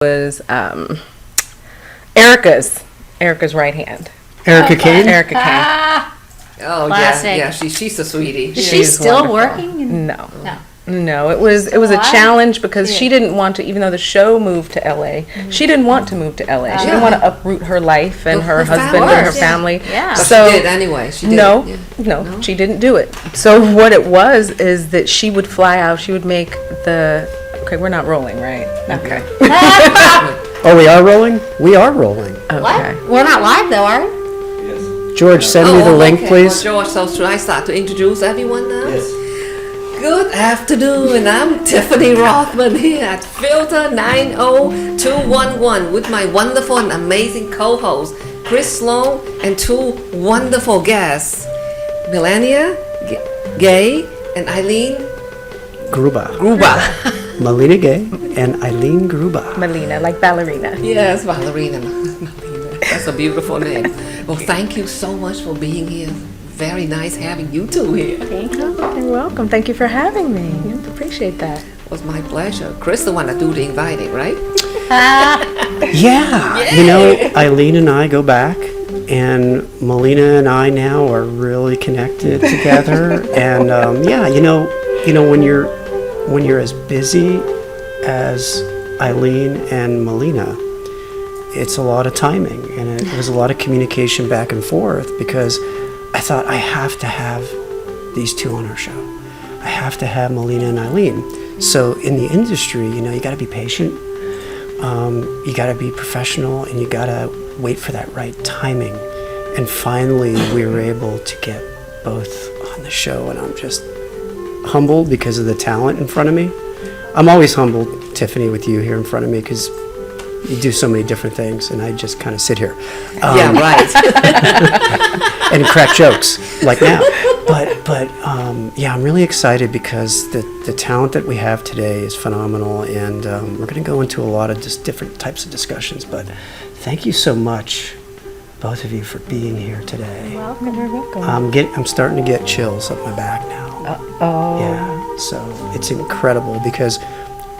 was Erica's right hand. Erica Kane? Erica Kane. Oh, Classic. yeah. She's a sweetie. Is she still wonderful. working? No. No. No, it was a challenge because she didn't want to, even though the show moved to LA, she didn't want to move to LA. She didn't want to uproot her life and her husband and her family. Yeah. But So she did anyway. She did. no, Yeah. no, she didn't do it. So what it was is that she would fly out, she would make okay, we're not rolling, right? Okay. Oh, we are rolling? We are rolling. Okay. What? We're not live though, are we? George, send me the link, okay. please. Well, George, so should I start to introduce everyone now? Yes. Good afternoon, I'm Tiffany Rothman here at Filter 90211 with my wonderful and amazing co-hosts, Chris Slone and two wonderful guests, Millena Gay and Eileen Grubba. Millena Gay and Eileen Grubba. Millena, like ballerina. Yes, ballerina. That's a beautiful name. Well, thank you so much for being here. Very nice having you two here. Thank you. You're welcome. Thank you for having me. I appreciate that. It was my pleasure. Chris, the one that do the inviting, right? Yeah. You know, Eileen and I go back, and Millena and I now are really connected together. And yeah, you know, when you're as busy as Eileen and Millena, it's a lot of timing, and it was a lot of communication back and forth because I thought I have to have these two on our show. I have to have Millena and Eileen. So in the industry, you got to be patient. You got to be professional, and you got to wait for that right timing. And finally, we were able to get both on the show, and I'm just humbled because of the talent in front of me. I'm always humbled, Tiffany, with you here in front of me because you do so many different things, and I just kind of sit here. Yeah, right. And crack jokes like now. But yeah, I'm really excited because the talent that we have today is phenomenal, and we're going to go into a lot of just different types of discussions. But thank you so much, both of you, for being here today. You're welcome. I'm starting to get chills up my back now. Oh. Yeah, so it's incredible because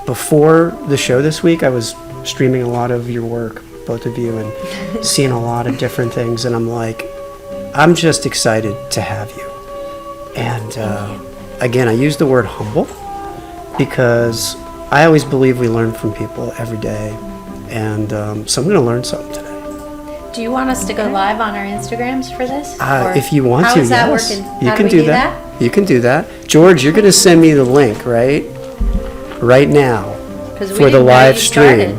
before the show this week, I was streaming a lot of your work, both of you, and seeing a lot of different things, and I'm like, I'm just excited to have you. And again, I use the word humble because I always believe we learn from people every day, and so I'm going to learn something today. Do you want us to go live on our Instagrams for this? If you want how to, is that yes. working? You How can do we do that. You can do that. George, you're going to send me the link, right now 'Cause we for the didn't know live you stream. started.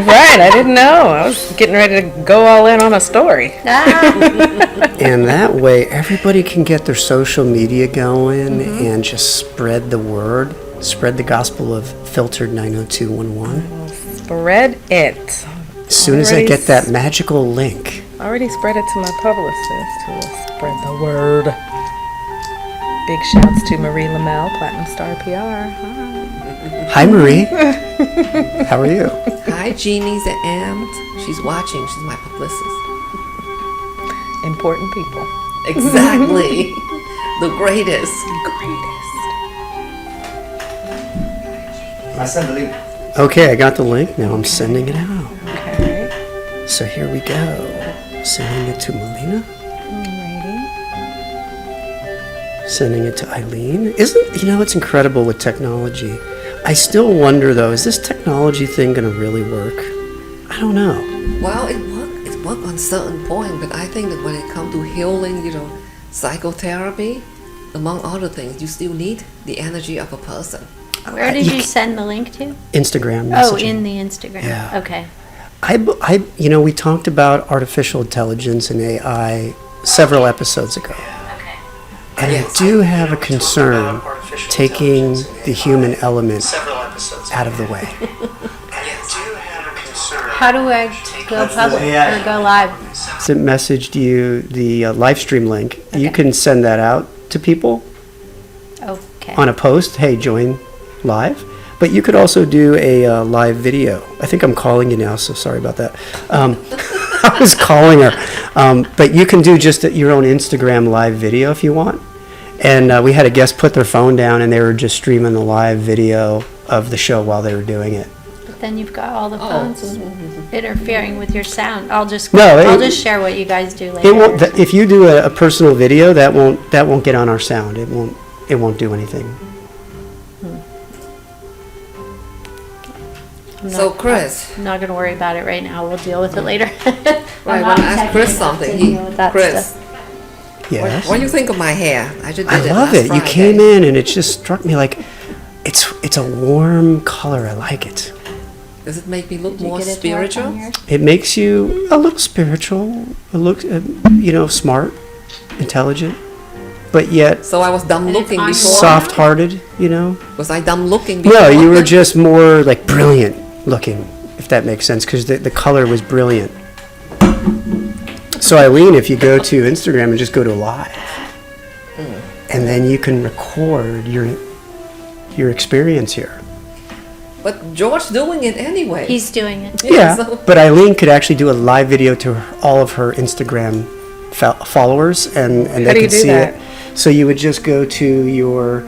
Right, I didn't know. I was getting ready to go all in on a story. And that way, everybody can get their social media going and just spread the word, spread the gospel of Filtered 90211. Spread it. As soon as I get that magical link. Already spread it to my publicist who will spread the word. Big shouts to Marie Lamel, Platinum Star PR. Hi, Marie. How are you? Hi, Jeannie's the aunt. She's watching. She's my publicist. Important people. Exactly. The greatest. Okay, I got the link. Now I'm sending it out. Okay. So here we go. Sending it to Millena. Alrighty. Sending it to Eileen. It's incredible with technology. I still wonder, though, is this technology thing going to really work? I don't know. Well, it worked on certain point, but I think that when it comes to healing, psychotherapy, among other things, you still need the energy of a person. Where did you send the link to? Instagram Oh, messaging. in the Instagram. Yeah. Okay. We talked about artificial intelligence and AI several episodes ago. Okay. And I do have a concern taking the human element out of the way. How do I go public or go live? So messaged you the live stream link. You can send that out to people Okay. on a post. Hey, join live. But you could also do a live video. I think I'm calling you now, so sorry about that. I was calling her. But you can do just your own Instagram live video if you want. And we had a guest put their phone down, and they were just streaming the live video of the show while they were doing it. but then you've got all the phones interfering with your sound. I'll just share what you guys do later. It won't. If you do a personal video, that won't get on our sound. It won't do anything. So Chris, I'm not going to worry about it right now. We'll deal with it later. I want to ask Chris something. Chris, Yes. what do you think of my hair? I love it. You came in and it just struck me like it's a warm color. I like it. Does it make me look more spiritual? It makes you a little spiritual, a look, smart, intelligent, but yet So I was dumb looking before. soft-hearted. Was I dumb looking before? No, you were just more like brilliant looking, if that makes sense, because the color was brilliant. So Eileen, if you go to Instagram and just go to live, and then you can record your experience here. But George's doing it anyway. He's doing it. Yeah, so- but Eileen could actually do a live video to all of her Instagram followers, and How they do you could do see that? it. So you would just go to your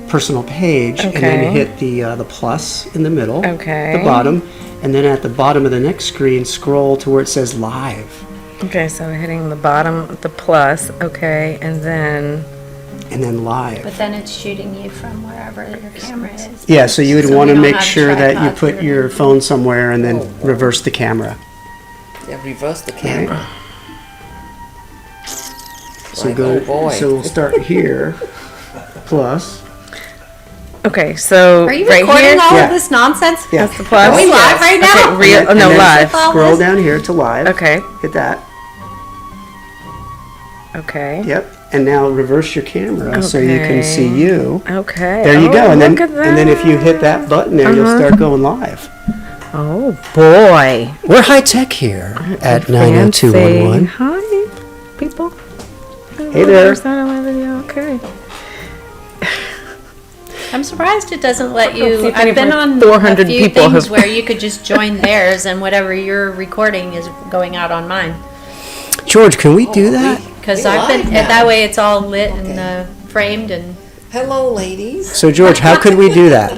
personal page, and then Okay. hit the plus in the middle, Okay. the bottom, and then at the bottom of the next screen, scroll to where it says live, Okay, so hitting the bottom, the plus, okay, and then, and then live. But then it's shooting you from wherever your camera is. Yeah, so you would So want we to don't make have sure that you tripod put here. your phone somewhere and then reverse the camera. Yeah, reverse the camera. So Like, go. oh boy. So we'll start here. Plus. okay, so Are you right recording here, all Yeah. of this nonsense? Yeah. that's the plus. Are we live right now? Okay, And no, then live. Scroll down here to live. Okay, Hit that. okay. Yep. And now reverse your camera so you can see Okay. you. Okay. There you Oh, go. And then look at that. and then if you hit that button there, you'll start going live. Oh boy. We're high tech here at Fancy. 90211. Hi, people. Hey there. There's that on my video. Okay. I'm surprised it doesn't let see you. if I've been on 400 a few people things have- where you could just join theirs and whatever you're recording is going out on mine. George, can we do that? Because We I've been, live now. that way it's all lit and framed and. Hello, ladies. So George, how could we do that?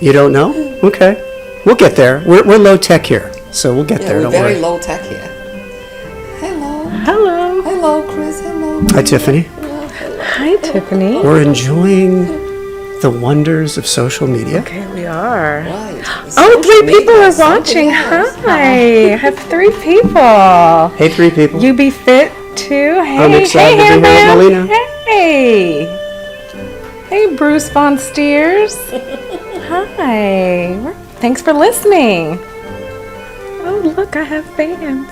You don't know? Okay. We'll get there. We're low tech here. So we'll get Yeah, there, we're don't very worry. low tech here. Hello. Hello. Hello, Chris. Hello. Hi Tiffany. Hi, Tiffany. We're enjoying the wonders of social media. Okay, we are. Right. Oh, 3 people are Social media, watching. something else. Hi. I have 3 people. Hey 3 people. You be fit too. Hey, I'm excited hey, to be here with Melina. Hey. Hey, Bruce Von Steers. Hi. Thanks for listening. Oh, look, I have fans.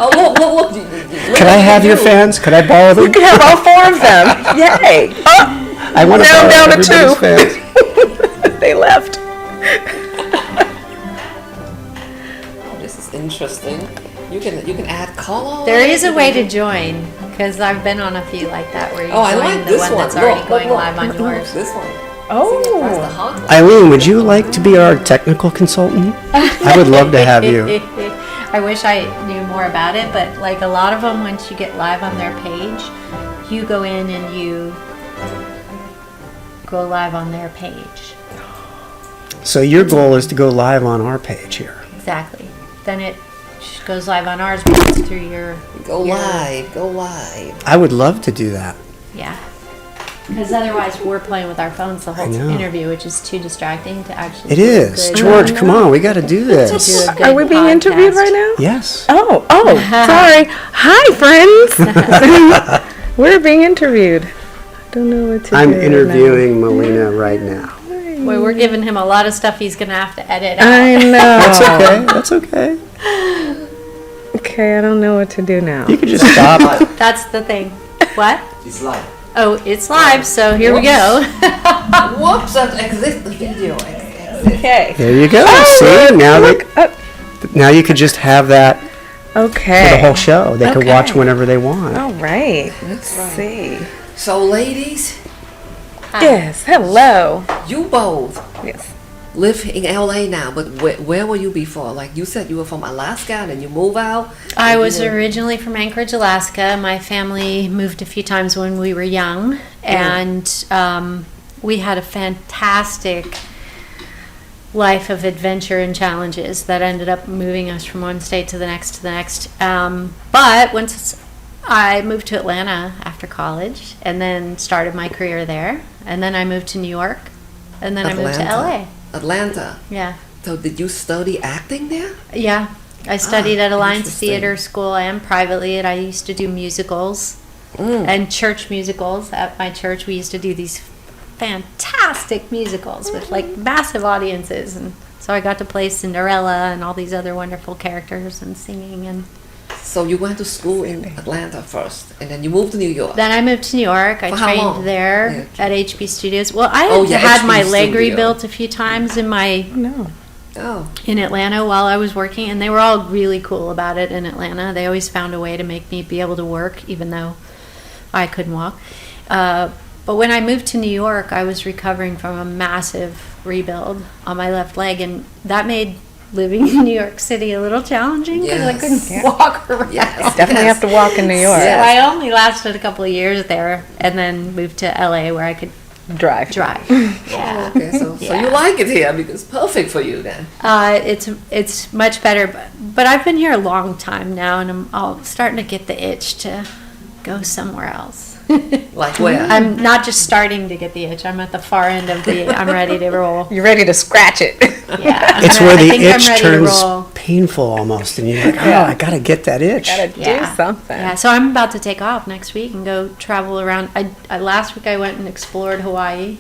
Oh, look. Could I have your fans? Could I borrow them? You can have all 4 of them. Yay. Oh, I want to Now borrow down to everybody's 2. fans. they left. This is interesting. You can add color. There is a way to join because I've been on a few like that where you Oh, I join like the this one one. that's already Look, going look, live on look, yours. This one. Oh. Press the hot one. Eileen, would you like to be our technical consultant? I would love to have you. I wish I knew more about it, but like a lot of them, once you get live on their page, you go in and you go live on their page. So your goal is to go live on our page here. Exactly. Then it goes live on ours because it's through your. Go your- live. Go live. I would love to do that. Yeah. Because otherwise, we're playing with our phones the whole know. interview, which is too distracting to actually. It do a is. good- George, come on. We got to do to this. do a good Are we being interviewed podcast. right now? Yes. Oh, sorry. Hi, friends. We're being interviewed. Don't know what to I'm do. now. interviewing Millena right now. Boy, we're giving him a lot of stuff he's gonna have to edit out. I know. That's okay. That's okay. Okay, I don't know what to do now. You can just stop. That's the thing. What? It's live. Oh, it's live, so here we go. Whoops, that exists. The video exists. Okay. There you go. Oh, See, now look. now you could just have that Okay. for the whole show. They could watch Okay. whenever they want. All right. Let's see. So, ladies, Yes. Hello. you both Yes. live in LA now, but where were you before? Like you said, you were from Alaska, and then you move out. I and was you were- originally from Anchorage, Alaska. My family moved a few times when we were young, and we had a fantastic life of adventure and challenges that ended up moving us from one state to the next to the next. But once I moved to Atlanta after college and then started my career there, and then I moved to New York, and then I moved to LA. Atlanta. Yeah. So did you study acting there? Yeah. I studied at Alliance interesting. Theater School and privately, and I used to do musicals and church musicals. At my church, we used to do these fantastic musicals with like massive audiences, and so I got to play Cinderella and all these other wonderful characters and singing. And So you went to school in Atlanta first, and then you moved to New York. then I moved to New York. I For how long? trained there Yeah. at HB Studios. Well, I Oh, had yeah, had HB my leg Studio. rebuilt a few times in my No. Oh, in Atlanta while I was working, and they were all really cool about it in Atlanta. They always found a way to make me be able to work, even though I couldn't walk. But when I moved to New York, I was recovering from a massive rebuild on my left leg, and that made living in New York City a little challenging because I Yes. couldn't Yeah. walk around. yes. Definitely yes. have to walk in New York. So Yes. I only lasted a couple of years there, and then moved to LA where I could Drive. drive. Yeah. Okay, so Yeah. you like it here because perfect for you then. It's much better, but I've been here a long time now, and I'm all starting to get the itch to go somewhere else. Like where? I'm not just starting to get the itch. I'm at the far end of the. I'm ready to roll. You're ready to scratch it. Yeah, It's where the I think itch I'm ready turns to roll. painful almost, and you're like, oh, Yeah. I gotta get that itch. Gotta Yeah. do something. Yeah, so I'm about to take off next week and go travel around. I last week I went and explored Hawaii.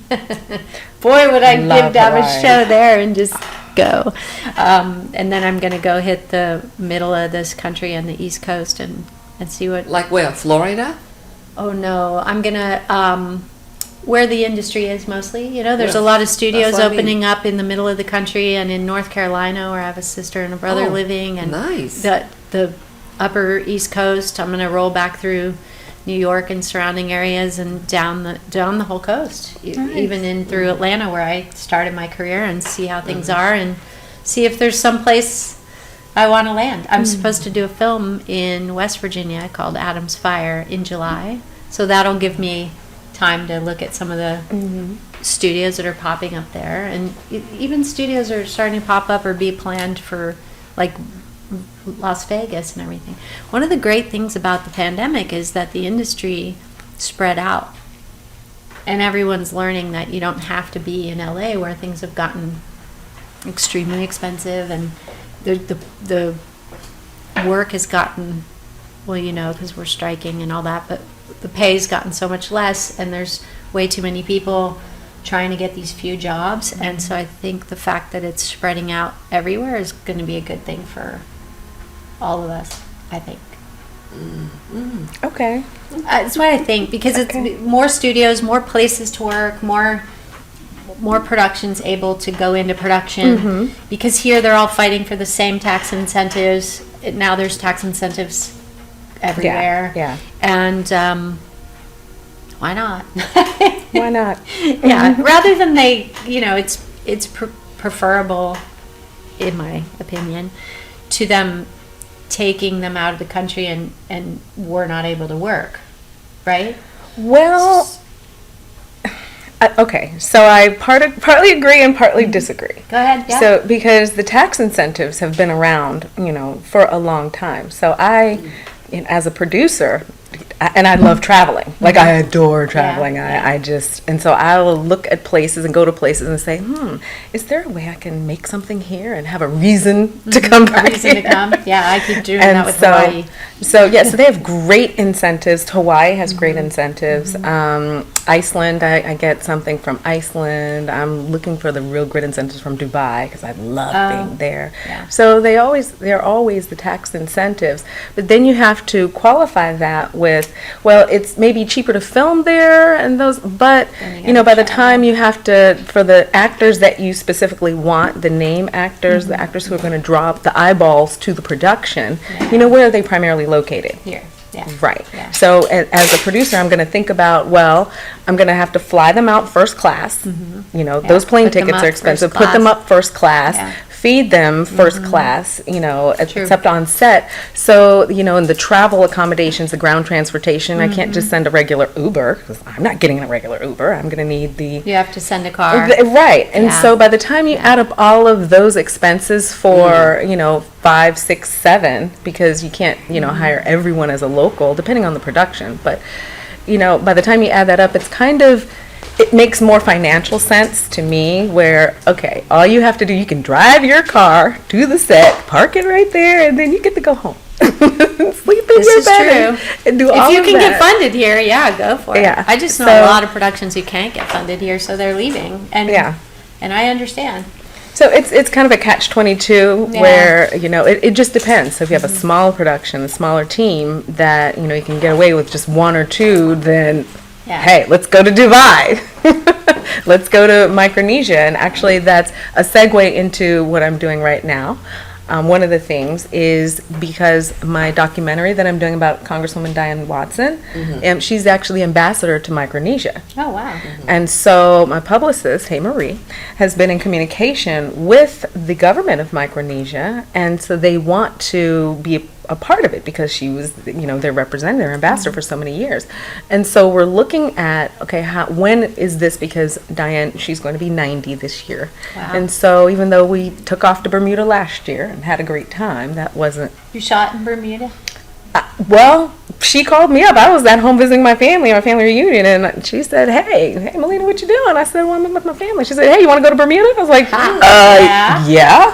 Boy, would I Love give to have a Hawaii. show there and just go. And then I'm gonna go hit the middle of this country and the East Coast and see what. Like where? Florida? Oh no, I'm gonna where the industry is mostly. You know, there's Yeah, a lot of studios that's what I mean. opening up in the middle of the country and in North Carolina, where I have a sister and a brother Oh, living, and nice. the upper East Coast. I'm gonna roll back through New York and surrounding areas and down the whole coast, even in through Atlanta where I started my career, and see how things are and see if there's some place I want to land. I'm supposed to do a film in West Virginia called Adam's Fire in July, so that'll give me time to look at some of the studios that are popping up there, and even studios are starting to pop up or be planned for like Las Vegas and everything. One of the great things about the pandemic is that the industry spread out, and everyone's learning that you don't have to be in LA where things have gotten extremely expensive, and the work has gotten, well, you know, because we're striking and all that, but the pay's gotten so much less, and there's way too many people trying to get these few jobs, and so I think the fact that it's spreading out everywhere is going to be a good thing for all of us, I think. Okay. That's what I think, because Okay. it's more studios, more places to work, more productions able to go into production, because here they're all fighting for the same tax incentives. Now there's tax incentives everywhere. Yeah. And why not? Why not? Yeah, rather than it's preferable, in my opinion, to them taking them out of the country and we're not able to work, right? Well, okay. So I partly agree and partly disagree. Go ahead. Yeah. So because the tax incentives have been around, for a long time. So as a producer, and I love traveling. Like, I adore traveling. Yeah. And so I will look at places and go to places and say, is there a way I can make something here and have a reason to come back A reason to here? come. Yeah, I keep doing And that with so, Hawaii. so they have great incentives. Hawaii has great incentives. Iceland, I get something from Iceland. I'm looking for the real great incentives from Dubai because I love being there. Yeah. So they're always the tax incentives. But then you have to qualify that with, well, it's maybe cheaper to film there and those, but Then you by the gotta time you have to, for the actors that you specifically want, the name actors, the actors who are going to draw up the eyeballs to the production, where are they primarily located? Here. Yeah. Right. Yeah. So as a producer, I'm going to think about, well, I'm going to have to fly them out first class. Those plane put them tickets up are expensive. first Put them class. up first class. Yeah. feed them first class, except on set. So, in the travel accommodations, the ground transportation, I can't just send a regular Uber, because I'm not getting a regular Uber. I'm going to need the... You have to send a car. Right. And Yeah. so by the time you add up all of those expenses for, 5, 6, 7, because you can't, hire everyone as a local, depending on the production. But, by the time you add that up, it makes more financial sense to me where, okay, all you have to do, you can drive your car to the set, park it right there, and then you get to go home. Sleep in This your is bed true. and do all If you of can that. get funded here, yeah, go for it. Yeah. I just know So- a lot of productions who can't get funded here, so they're leaving. And Yeah. and I understand. So it's kind of a catch-22 Yeah. where, it just depends. So if you have a small production, a smaller team that, you can get away with just 1 or 2, then, Yeah. hey, let's go to Dubai. Let's go to Micronesia. And actually that's a segue into what I'm doing right now. One of the things is because my documentary that I'm doing about Congresswoman Diane Watson, she's actually ambassador to Micronesia. Oh, wow. And so my publicist, Hey Marie, has been in communication with the government of Micronesia, and so they want to be a part of it because she was, their representative, their ambassador for so many years. And so we're looking at, okay, when is this, because Diane, she's going to be 90 this year. Wow. And so even though we took off to Bermuda last year and had a great time, that wasn't, You shot in Bermuda? well, she called me up. I was at home visiting my family reunion, and she said, hey, Millena, what you doing? I said, well, I'm with my family. She said, hey, you want to go to Bermuda? I was like, Yeah. yeah.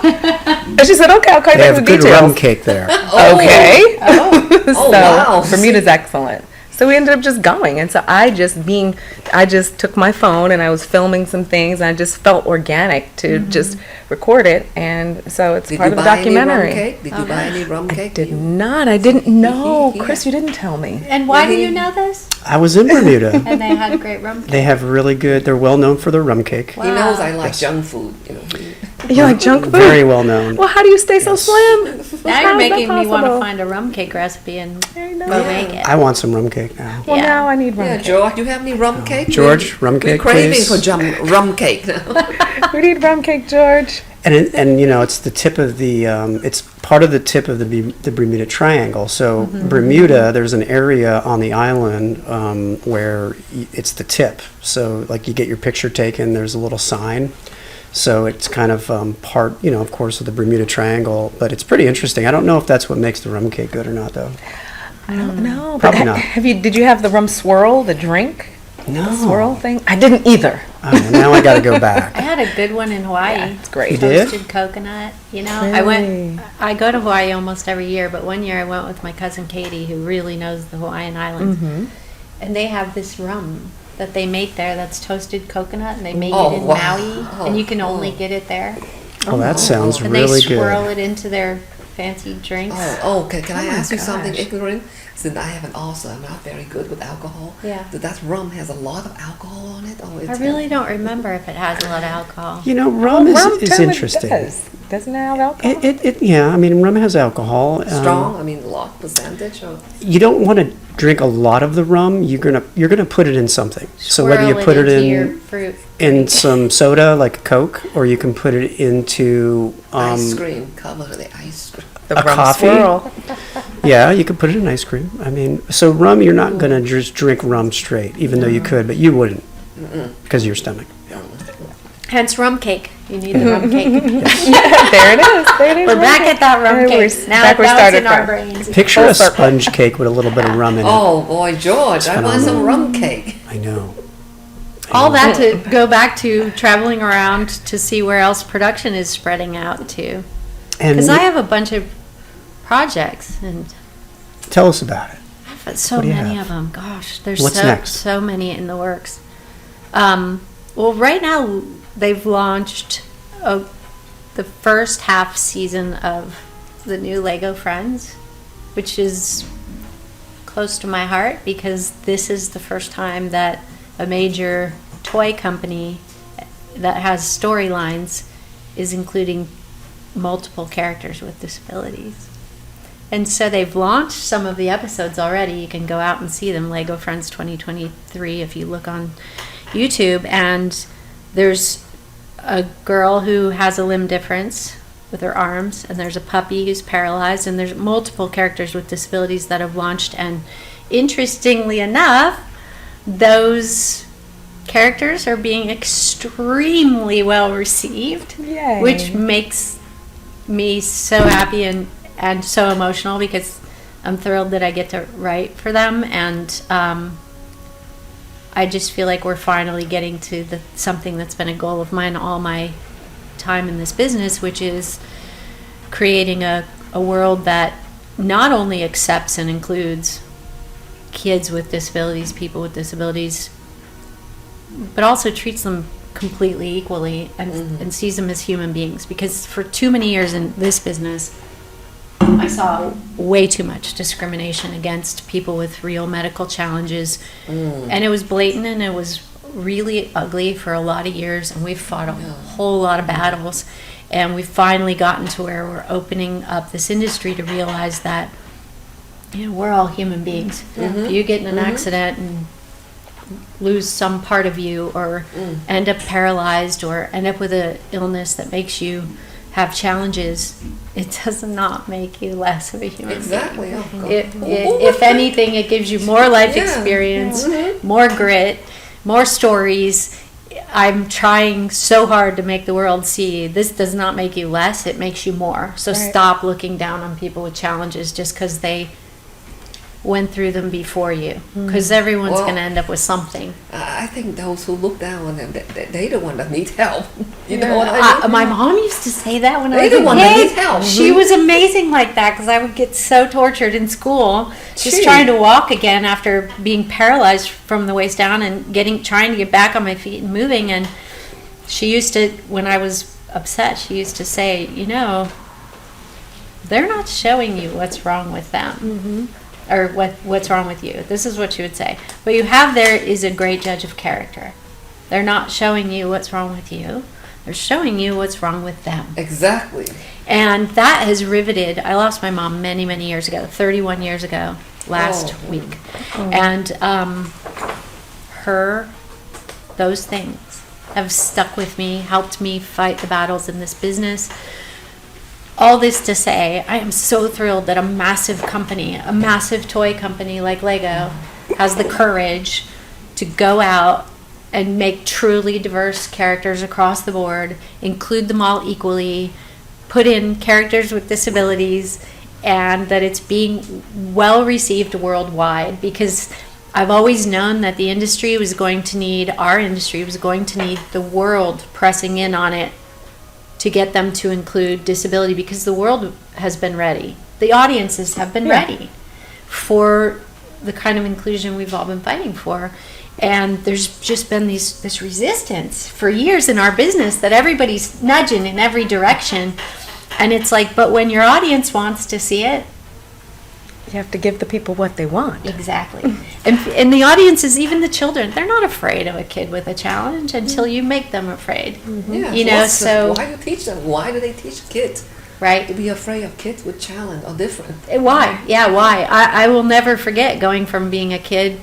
And she said, okay, I'll call you They back have with good details. rum cake there. Okay. Oh, So wow. Bermuda's excellent. So we ended up just going, and so I just took my phone and I was filming some things, and I just felt organic to just record it, and so it's Did part you of the buy any rum documentary. cake? Did you buy any rum cake? Did not. I didn't know. Yeah. Chris, you didn't tell me. and why do you know this? I was in Bermuda. And they had a great rum cake. They have they're well known for their rum cake. He knows I like Yes. junk food. You like junk food? Very well known. Well, how do you stay so slim? Now How is you're that making me want to possible? find a rum cake recipe and I know. go make it. I want some rum cake now. Well, Yeah. now I need rum Yeah, cake. George, you have any rum cake? George, rum We're cake, craving please. for rum cake now. We need rum cake, George. And it's the tip of the it's part of the tip of the Bermuda Triangle. So Bermuda, there's an area on the island where it's the tip. So like you get your picture taken, there's a little sign. So it's kind of part, of course, of the Bermuda Triangle. But it's pretty interesting. I don't know if that's what makes the rum cake good or not, though. I don't know. Probably but not. Did you have the rum swirl, the drink? No. The swirl thing? I didn't either. Oh, now I got to go back. I had a good one in Hawaii. Yeah, it's great. You did? Toasted coconut. Really? I go to Hawaii almost every year, but one year I went with my cousin Katie, who really knows the Hawaiian Islands. And they have this rum that they make there that's toasted coconut, and they make Oh, it in wow. Maui, and you can only get it there. Oh, that sounds And really they swirl good. it into their fancy drinks. Okay. Can I Oh my ask you something gosh. ignorant? Since I have an ulcer, I'm not very good with alcohol. Yeah. That rum has a lot of alcohol on it. Oh, I really don't remember if it has a lot of alcohol. Rum is totally interesting. Doesn't it have alcohol? Yeah, I mean, rum has alcohol. strong. I mean, a lot percentage. Or You don't want to drink a lot of the rum. You're gonna put it in something. So whether you Swirl put it into your in fruit. some soda like Coke, or you can put it into ice cream, cover the ice cream. The a rum coffee? swirl. yeah, you can put it in ice cream. I mean, so rum, you're not gonna just drink rum straight, even though you could, but you wouldn't because of your stomach. Hence rum cake. You need the rum cake. There it is. There it is. We're back at that rum There cake. we're- Now back where we that's started in our from. brains. Picture Full a circle. sponge cake with a little bit of rum in it. Oh boy, George, I want some rum cake. I know. All that to go back to traveling around to see where else production is spreading out to. And Because I have a bunch of projects and tell us about it. but so What do you many have? of them. Gosh, there's What's so next? so many in the works. Well, right now they've launched the first half season of the new Lego Friends, which is close to my heart because this is the first time that a major toy company that has storylines is including multiple characters with disabilities. And so they've launched some of the episodes already. You can go out and see them, Lego Friends 2023, if you look on YouTube. And there's a girl who has a limb difference with her arms, and there's a puppy who's paralyzed, and there's multiple characters with disabilities that have launched. And interestingly enough, those characters are being extremely well received, Yay. which makes me so happy and so emotional, because I'm thrilled that I get to write for them. And I just feel like we're finally getting to something that's been a goal of mine all my time in this business, which is creating a world that not only accepts and includes kids with disabilities, people with disabilities, but also treats them completely equally and sees them as human beings. Because for too many years in this business, I saw way too much discrimination against people with real medical challenges, and it was blatant, and it was really ugly for a lot of years, and we've fought a whole lot of battles, and we've finally gotten to where we're opening up this industry to realize that, you know, we're all human beings. If you get in an accident and lose some part of you, or end up paralyzed, or end up with an illness that makes you have challenges, it does not make you less of a human Exactly. being. Oh, God. If anything, it gives you more life experience, more grit, more stories. I'm trying so hard to make the world see this does not make you less, it makes you more. So stop looking down on people with challenges just because they went through them before you, because everyone's Well, going to end up with something. I think those who look down on them, they're the one that need help. You know what I mean? My mom used to say that when I They're was the a one that kid. needs help. She was amazing like that, because I would get so tortured in school just Gee. trying to walk again after being paralyzed from the waist down, and trying to get back on my feet and moving. And she used to, when I was upset, she used to say, you know, they're not showing you what's wrong with them. Or what's wrong with you. This is what she would say. What you have there is a great judge of character. They're not showing you what's wrong with you. They're showing you what's wrong with them. Exactly. And that has riveted. I lost my mom many, many years ago, 31 years ago, last week. And those things have stuck with me, helped me fight the battles in this business. All this to say, I am so thrilled that a massive company, a massive toy company like Lego, has the courage to go out and make truly diverse characters across the board, include them all equally, put in characters with disabilities, and that it's being well received worldwide. Because I've always known that the industry was going to need, our industry was going to need the world pressing in on it to get them to include disability, because the world has been ready. The audiences have been ready for the kind of inclusion we've all been fighting for. And there's just been this resistance for years in our business that everybody's nudging in every direction. And it's like, but when your audience wants to see it, You have to give the people what they want. exactly. And the audiences, even the children, they're not afraid of a kid with a challenge until you make them afraid. Yeah. You know, so why do you teach them? Why do they teach kids right. to be afraid of kids with challenge or different? Why? Yeah, why? I will never forget going from being a kid,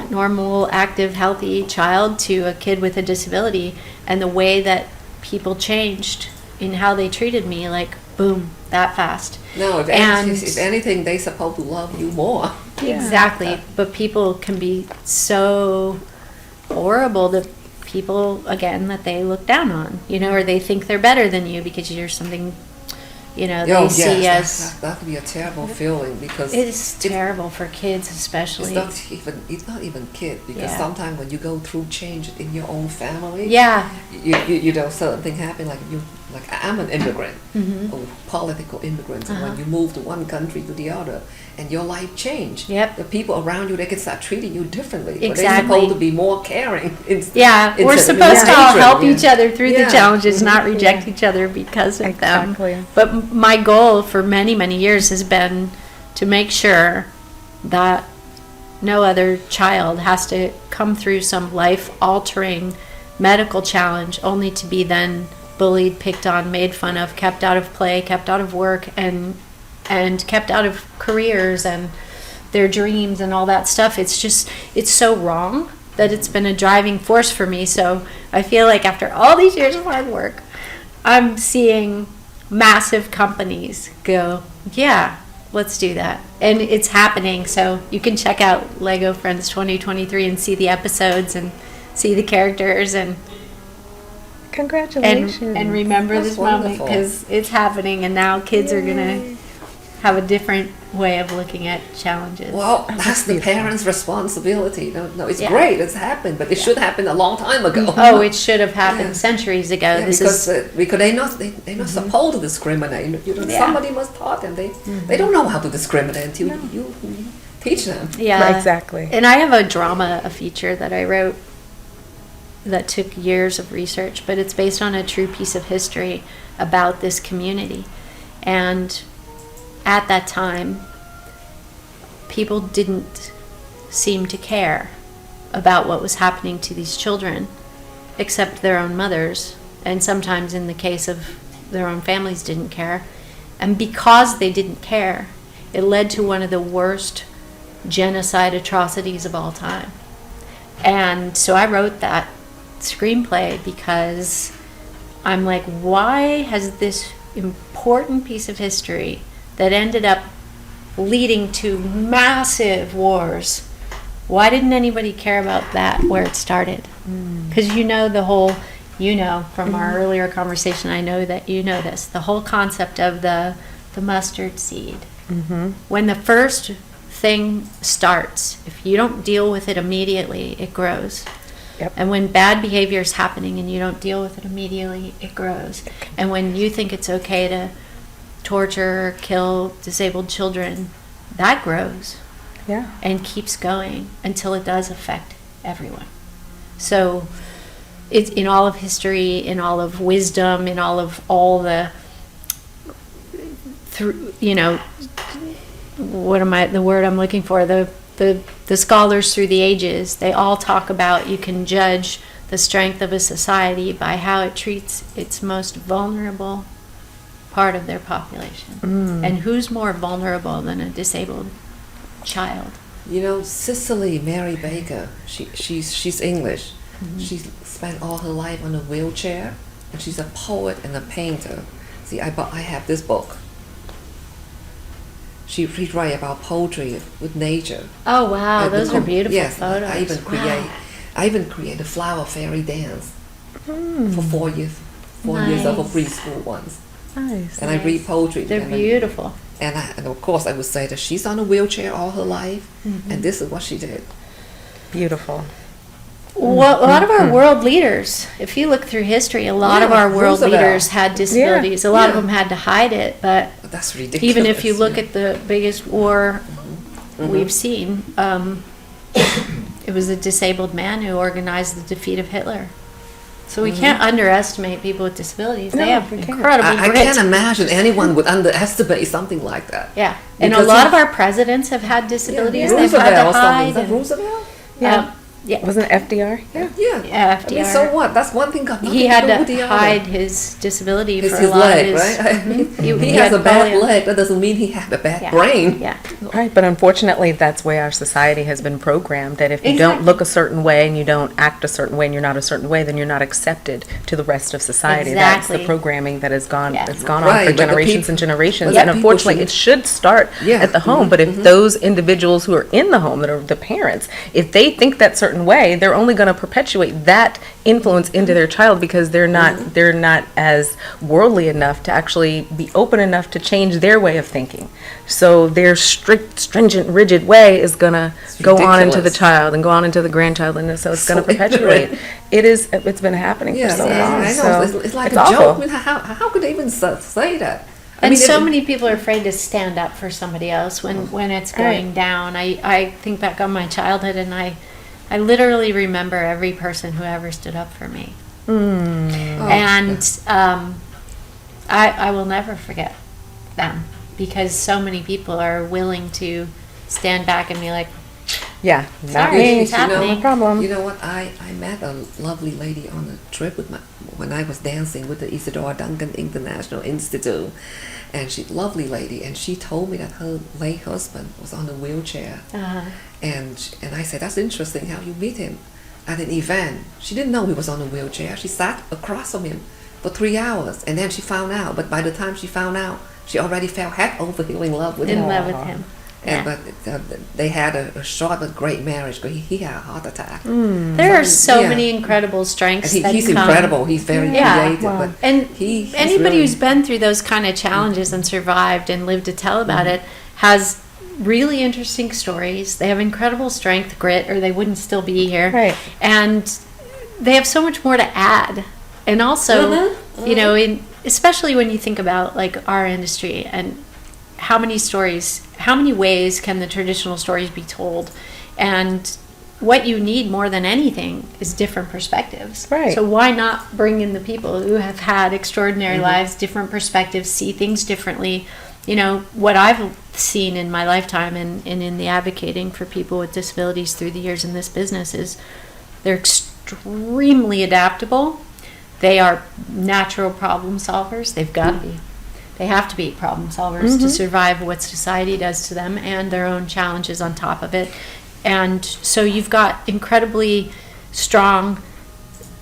normal, active, healthy child, to a kid with a disability, and the way that people changed in how they treated me, like, boom, that fast. No, And- if anything, they're supposed to love you more. Exactly. But people can be so horrible to people, again, that they look down on, you know, or they think they're better than you because you're something, you know, they see as... that could be a terrible feeling, because It is terrible for kids, especially. it's not even kids, because Yeah. sometimes when you go through change in your own family, Yeah. you know, certain thing happen, like I'm an immigrant, Mm-hmm. a political immigrant, and Uh-huh. when you move to one country to the other, and your life change, Yep. the people around you, they can start treating you differently. But they're Exactly. supposed to be more caring. Yeah, we're instead of supposed to all hatred, help yeah. each other through the Yeah. challenges, not reject each other because of them. Exactly. But my goal for many, many years has been to make sure that no other child has to come through some life-altering medical challenge only to be then bullied, picked on, made fun of, kept out of play, kept out of work, and kept out of careers and their dreams and all that stuff. It's just, it's so wrong that it's been a driving force for me. So I feel like after all these years of hard work, I'm seeing massive companies go, yeah, let's do that. And it's happening. So you can check out Lego Friends 2023 and see the episodes and see the characters and Congratulations. and remember That's this moment wonderful. because it's happening, and now kids are gonna have a different way of looking at challenges. Well, that's the beautiful. parents' responsibility. No, it's Yeah. great. It's happened, but it should happen a long time ago. Oh, it should have happened Yeah. centuries ago. Yeah, This because is they're not supposed to discriminate. You know, Yeah. somebody must taught them. They don't know how to discriminate until you teach them. yeah, Exactly. And I have a feature that I wrote that took years of research, but it's based on a true piece of history about this community. And at that time, people didn't seem to care about what was happening to these children, except their own mothers, and sometimes in the case of their own families didn't care. And because they didn't care, it led to one of the worst genocide atrocities of all time. And so I wrote that screenplay because I'm like, why has this important piece of history that ended up leading to massive wars, why didn't anybody care about that where it started? Because from our earlier conversation, I know that you know this, the whole concept of the mustard seed. When the first thing starts, if you don't deal with it immediately, it grows. Yep. And when bad behavior is happening and you don't deal with it immediately, it grows. And when you think it's okay to torture or kill disabled children, that grows Yeah. and keeps going until it does affect everyone. So it's in all of history, in all of wisdom, in all the the word I'm looking for, the scholars through the ages, they all talk about you can judge the strength of a society by how it treats its most vulnerable part of their population. And who's more vulnerable than a disabled child? You know, Cicely Mary Baker. She's English. She spent all her life on a wheelchair, and she's a poet and a painter. See, I have this book. She write about poetry with nature. Oh wow, those are beautiful yes, photos. I even create a flower fairy dance for 4 years. 4 years of a Nice. preschool ones. Nice. And I read poetry. They're and I- beautiful. And of course, I would say that she's on a wheelchair all her life, and this is what she did. Beautiful. Well, a lot of our world leaders, if you look through history, a lot of Yeah, our world Roosevelt. leaders had disabilities. A lot of Yeah. them had to hide it, but But that's ridiculous. even if you look yeah. at the biggest war we've seen, it was a disabled man who organized the defeat of Hitler. So we can't underestimate people with disabilities. No, They have we can't. incredible I grit. can't imagine anyone would underestimate something like that. Yeah, and a Because lot he- of our presidents have had disabilities. They've Roosevelt had or to something. hide. Is that and- Roosevelt? yeah. Yeah. Wasn't it FDR? Yeah. Yeah. Yeah, I mean, FDR. so what? That's one thing got nothing He had to do with the to other. hide his disability It's for his a lot leg, of his. right? I mean, he had has a bad polio. leg. That doesn't mean he had a bad Yeah. brain. Yeah. Right, but unfortunately, that's where our society has been programmed. That if you don't Exactly. look a certain way and you don't act a certain way and you're not a certain way, then you're not accepted to the rest of society. That's the Exactly. programming that has gone Yeah. that's gone Right, on for but the generations peop- and generations. but And the people unfortunately, it should start Yeah. at the home. But if those individuals who are in the home, that are the parents, if they think that certain way, they're only going to perpetuate that influence into their child because they're not as worldly enough to actually be open enough to change their way of thinking. So their strict, stringent, rigid way is gonna go on into the ridiculous. child and go on into the grandchild, and so it's gonna So perpetuate. ignorant. It's been happening Yeah, for so yeah, long. I know. So It's like it's a awful. joke. I mean, how could they even say that? I And mean, so it- many people are afraid to stand up for somebody else when it's going down. I think back on my childhood, and I literally remember every person who ever stood up for me. Oh, And I will never forget them because so many people are willing to stand back and be like, Yeah, not Sorry, me. it's happening. No problem. You know what? I met a lovely lady on a trip with when I was dancing with the Isadora Duncan International Institute, and lovely lady, and she told me that her late husband was on a wheelchair, and I said, that's interesting how you meet him at an event. She didn't know he was on a wheelchair. She sat across from him for 3 hours, and then she found out. But by the time she found out, she already fell head over heels in love with him. In love with him. And Yeah. but they had a short but great marriage. But he had a heart attack. There are so Yeah. many incredible strengths And that he's come. incredible. He's very Yeah. creative. Wow. But And he's anybody really, who's been through those kind of challenges and survived and lived to tell about it has really interesting stories. They have incredible strength, grit, or they wouldn't still be here. Right. And they have so much more to add. And also, you know, especially when you think about like our industry and how many stories, how many ways can the traditional stories be told? And what you need more than anything is different perspectives. Right. So why not bring in the people who have had extraordinary lives, different perspectives, see things differently? You know, what I've seen in my lifetime and in the advocating for people with disabilities through the years in this business is they're extremely adaptable. They are natural problem solvers. They've got to be. They have to be problem solvers to survive what society does to them and their own challenges on top of it. And so you've got incredibly strong,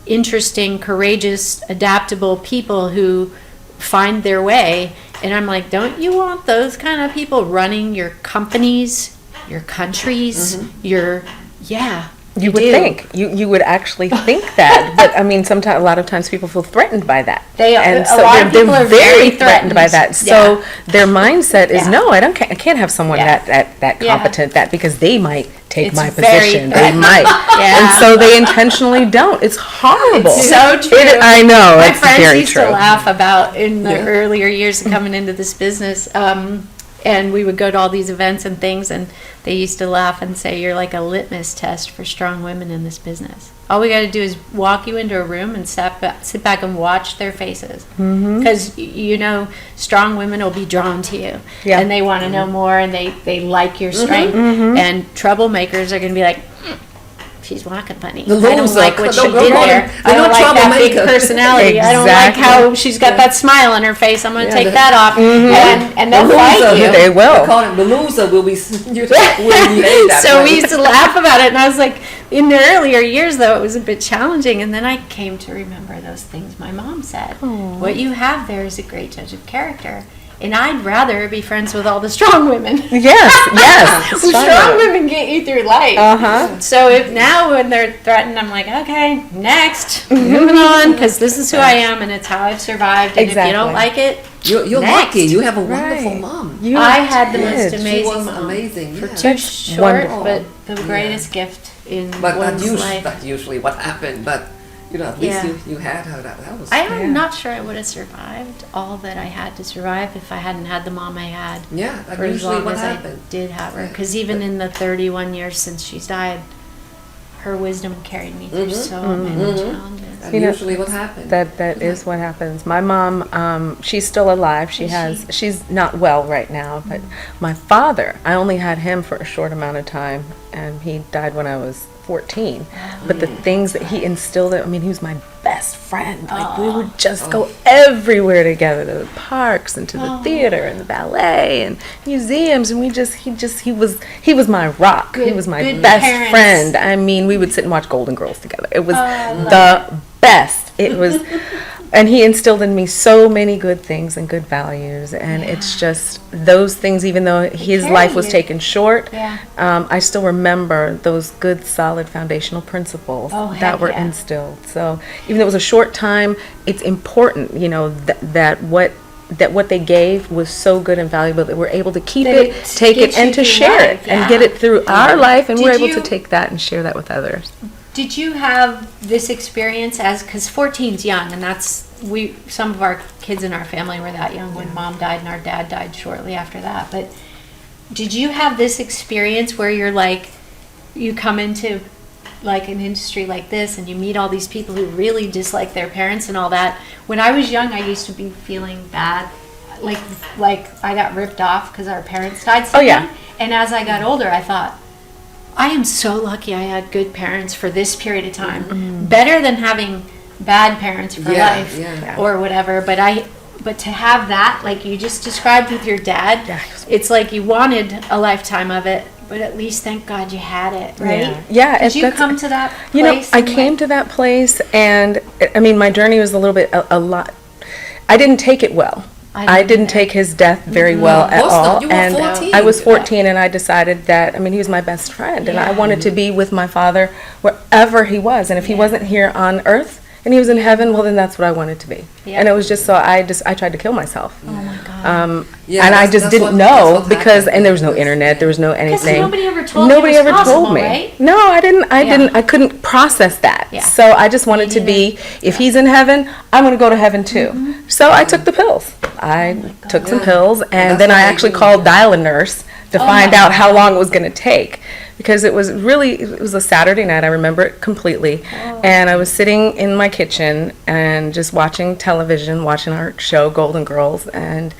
interesting, courageous, adaptable people who find their way. And I'm like, don't you want those kind of people running your companies, your countries, your, yeah. You would do. think. You would actually think that. But I mean, sometimes, a lot of times people feel threatened by that. They are- And a so lot of they're people are very very threatened by that. threatened. So Yeah. their mindset is, Yeah. no, I can't have someone Yeah. that Yeah. competent, that because they might take It's my very position. They threatening. might. Yeah. And so they intentionally don't. It's horrible. It's so true. I know. My It's friends very used true. to laugh about in the Yeah. earlier years of coming into this business. And we would go to all these events and things, and they used to laugh and say, you're like a litmus test for strong women in this business. All we got to do is walk you into a room and sit back and watch their faces. Because, you know, strong women will be drawn to you. Yeah. And they want to know more, and they like your strength. And troublemakers are going to be like, she's walking funny. The I don't loser. like what she Don't did call there. them- I they're don't not like that big troublemakers. personality. I don't like Exactly. how she's got that smile on her face. I'm going to Yeah, take the- that off. And they'll The fight loser. you. They will. They call him the loser. Will be will behave that So way. we used to laugh about it, and I was like, in the earlier years, though, it was a bit challenging, and then I came to remember those things my mom said. What you have there is a great judge of character, and I'd rather be friends with all the strong women. Yes. The strong women get you through life. Uh-huh. So if now when they're threatened, I'm like, okay, next, moving on, because this is who I am, and it's how I've survived, and if you Exactly. don't like it, You're Next. lucky. You have a wonderful Right. mom. You I had the did. most She amazing was mom. amazing. Yeah. Too That's short, wonderful. but the greatest gift in But one's life. that's usually what happened. But you know, at least Yeah. you had her. That was. I'm not sure I would have survived all that I had to survive if I hadn't had the mom I had Yeah, that's for as usually long what as happened. I did have her. Yeah. Because even in the 31 years since she's died, her wisdom carried me through so many challenges. That's You know, usually what happened. That is what happens. My mom, she's still alive. She's not well right now, but my father, I only had him for a short amount of time, and he died when I was 14. But the things that he instilled, I mean, he was my best friend. Like, we would just go everywhere together, to the parks and to the theater and the ballet and museums, and he was my rock. He was my good best parents. friend. I mean, we would sit and watch Golden Girls together. It was the best. It was, and he instilled in me so many good things and good values, and it's just those things. Even though his life was you. taken short, Yeah. I still remember those good, solid foundational principles Oh, heck that were yeah. instilled. So even though it was a short time, it's important, you know, that what they gave was so good and valuable that we're able to keep That it, it take gets it, and you to through share life, it, and yeah. get it through our life, and Did we're able you- to take that and share that with others. Did you have this experience because 14's young, and some of our kids in our family were that young when mom died and our dad died shortly after that. But did you have this experience where you're like, you come into like an industry like this and you meet all these people who really dislike their parents and all that? When I was young, I used to be feeling bad, like I got ripped off because our parents died so Oh, yeah. young. And as I got older, I thought, I am so lucky I had good parents for this period of time. Better than having bad parents for Yeah, life yeah. or whatever. But to have that, like you just described with your dad, Yeah. it's like you wanted a lifetime of it, But at least thank God you had it, right? Yeah. Did you come to that place? You know, I came to that place, and I mean, my journey was a little bit, a lot. I didn't take it well. I didn't take his death very well at all. You were And 14. I was 14, and I decided that, I mean, he was my best friend, and I wanted to be with my father wherever he was. And if he wasn't here on earth and he was in heaven, well, then that's what I wanted to be. Yeah. And it was just so I tried to kill myself. Oh my God. And I just didn't know because, and there was no internet, there was no Because anything. nobody ever told you it was possible, me. right? No, I couldn't process that. Yeah. So I just wanted to be, if he's in heaven, I'm going to go to heaven too. So I took the pills. I took some pills, and then I actually called Dial a Nurse to find out how long it was going to take. Because it was a Saturday night, I remember it completely. And I was sitting in my kitchen and just watching television, watching our show, Golden Girls. And,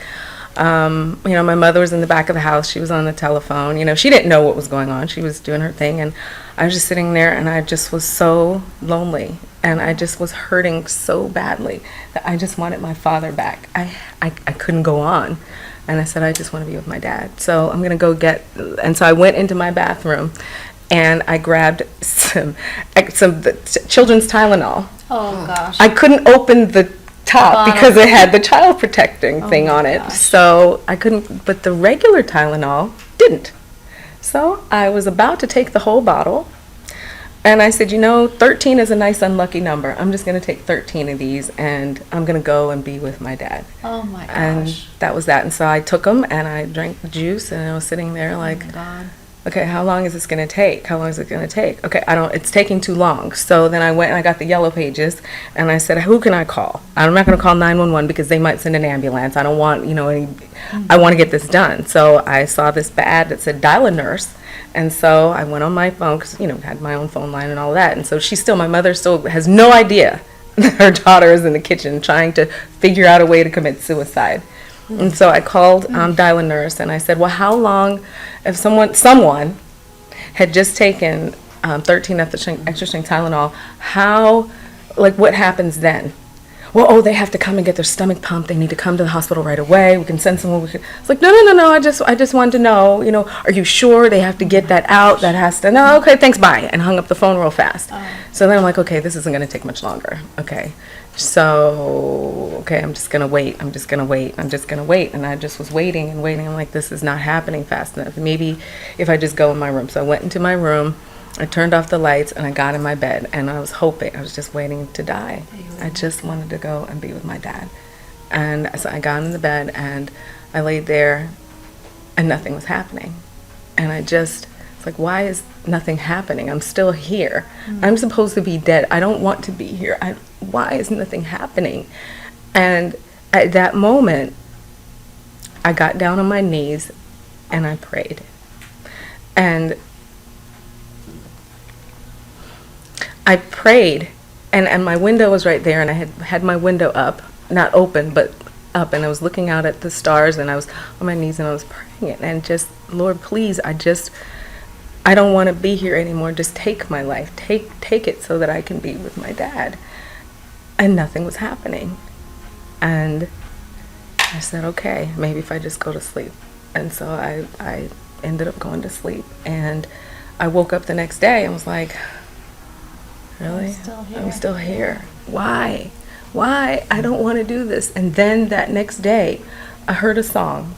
you know, my mother was in the back of the house. She was on the telephone. You know, she didn't know what was going on. She was doing her thing. And I was just sitting there, and I just was so lonely. And I just was hurting so badly that I just wanted my father back. I couldn't go on. And I said, I just want to be with my dad. So I'm going to go and so I went into my bathroom, and I grabbed some children's Tylenol. Oh gosh. I couldn't open the top bottle. because it had the child protecting thing on it. gosh. So I couldn't, but the regular Tylenol didn't. So I was about to take the whole bottle. And I said, you know, 13 is a nice unlucky number. I'm just going to take 13 of these, and I'm going to go and be with my dad. Oh my gosh. And that was that. And so I took them, and I drank the juice, and I was sitting there like, Oh my God. okay, how long is this going to take? How long is it going to take? Okay, it's taking too long. So then I went and I got the yellow pages, and I said, who can I call? I'm not going to call 911 because they might send an ambulance. I don't want, you know, I want to get this done. So I saw this ad that said dial a nurse. And so I went on my phone because, you know, had my own phone line and all that. And so my mother still has no idea that her daughter is in the kitchen trying to figure out a way to commit suicide. And so I called Dial a Nurse, and I said, well, how long, if someone had just taken 13 extra strength Tylenol, what happens then? Well, they have to come and get their stomach pumped. They need to come to the hospital right away. We can send someone. It's like, no. I just wanted to know, you know, are you sure they have to get that out? That has to, no, okay, thanks, bye. And hung up the phone real fast. So then I'm like, okay, this isn't going to take much longer. Okay. So, I'm just going to wait. And I just was waiting and waiting. I'm like, this is not happening fast enough. Maybe if I just go in my room. So I went into my room. I turned off the lights, and I got in my bed, and I was just waiting to die. I just wanted to go and be with my dad. And so I got in the bed, and I laid there, and nothing was happening. And it's like, why is nothing happening? I'm still here. I'm supposed to be dead. I don't want to be here. Why is nothing happening? And at that moment, I got down on my knees, and I prayed. And I prayed, and my window was right there, and I had my window up, not open, but up, and I was looking out at the stars, and I was on my knees, and I was praying it, and just, Lord, please, I don't want to be here anymore. Just take my life. Take it so that I can be with my dad. And nothing was happening. And I said, okay, maybe if I just go to sleep. And so I ended up going to sleep, and I woke up the next day and was like, really? I'm still here. Why? I don't want to do this. And then that next day, I heard a song.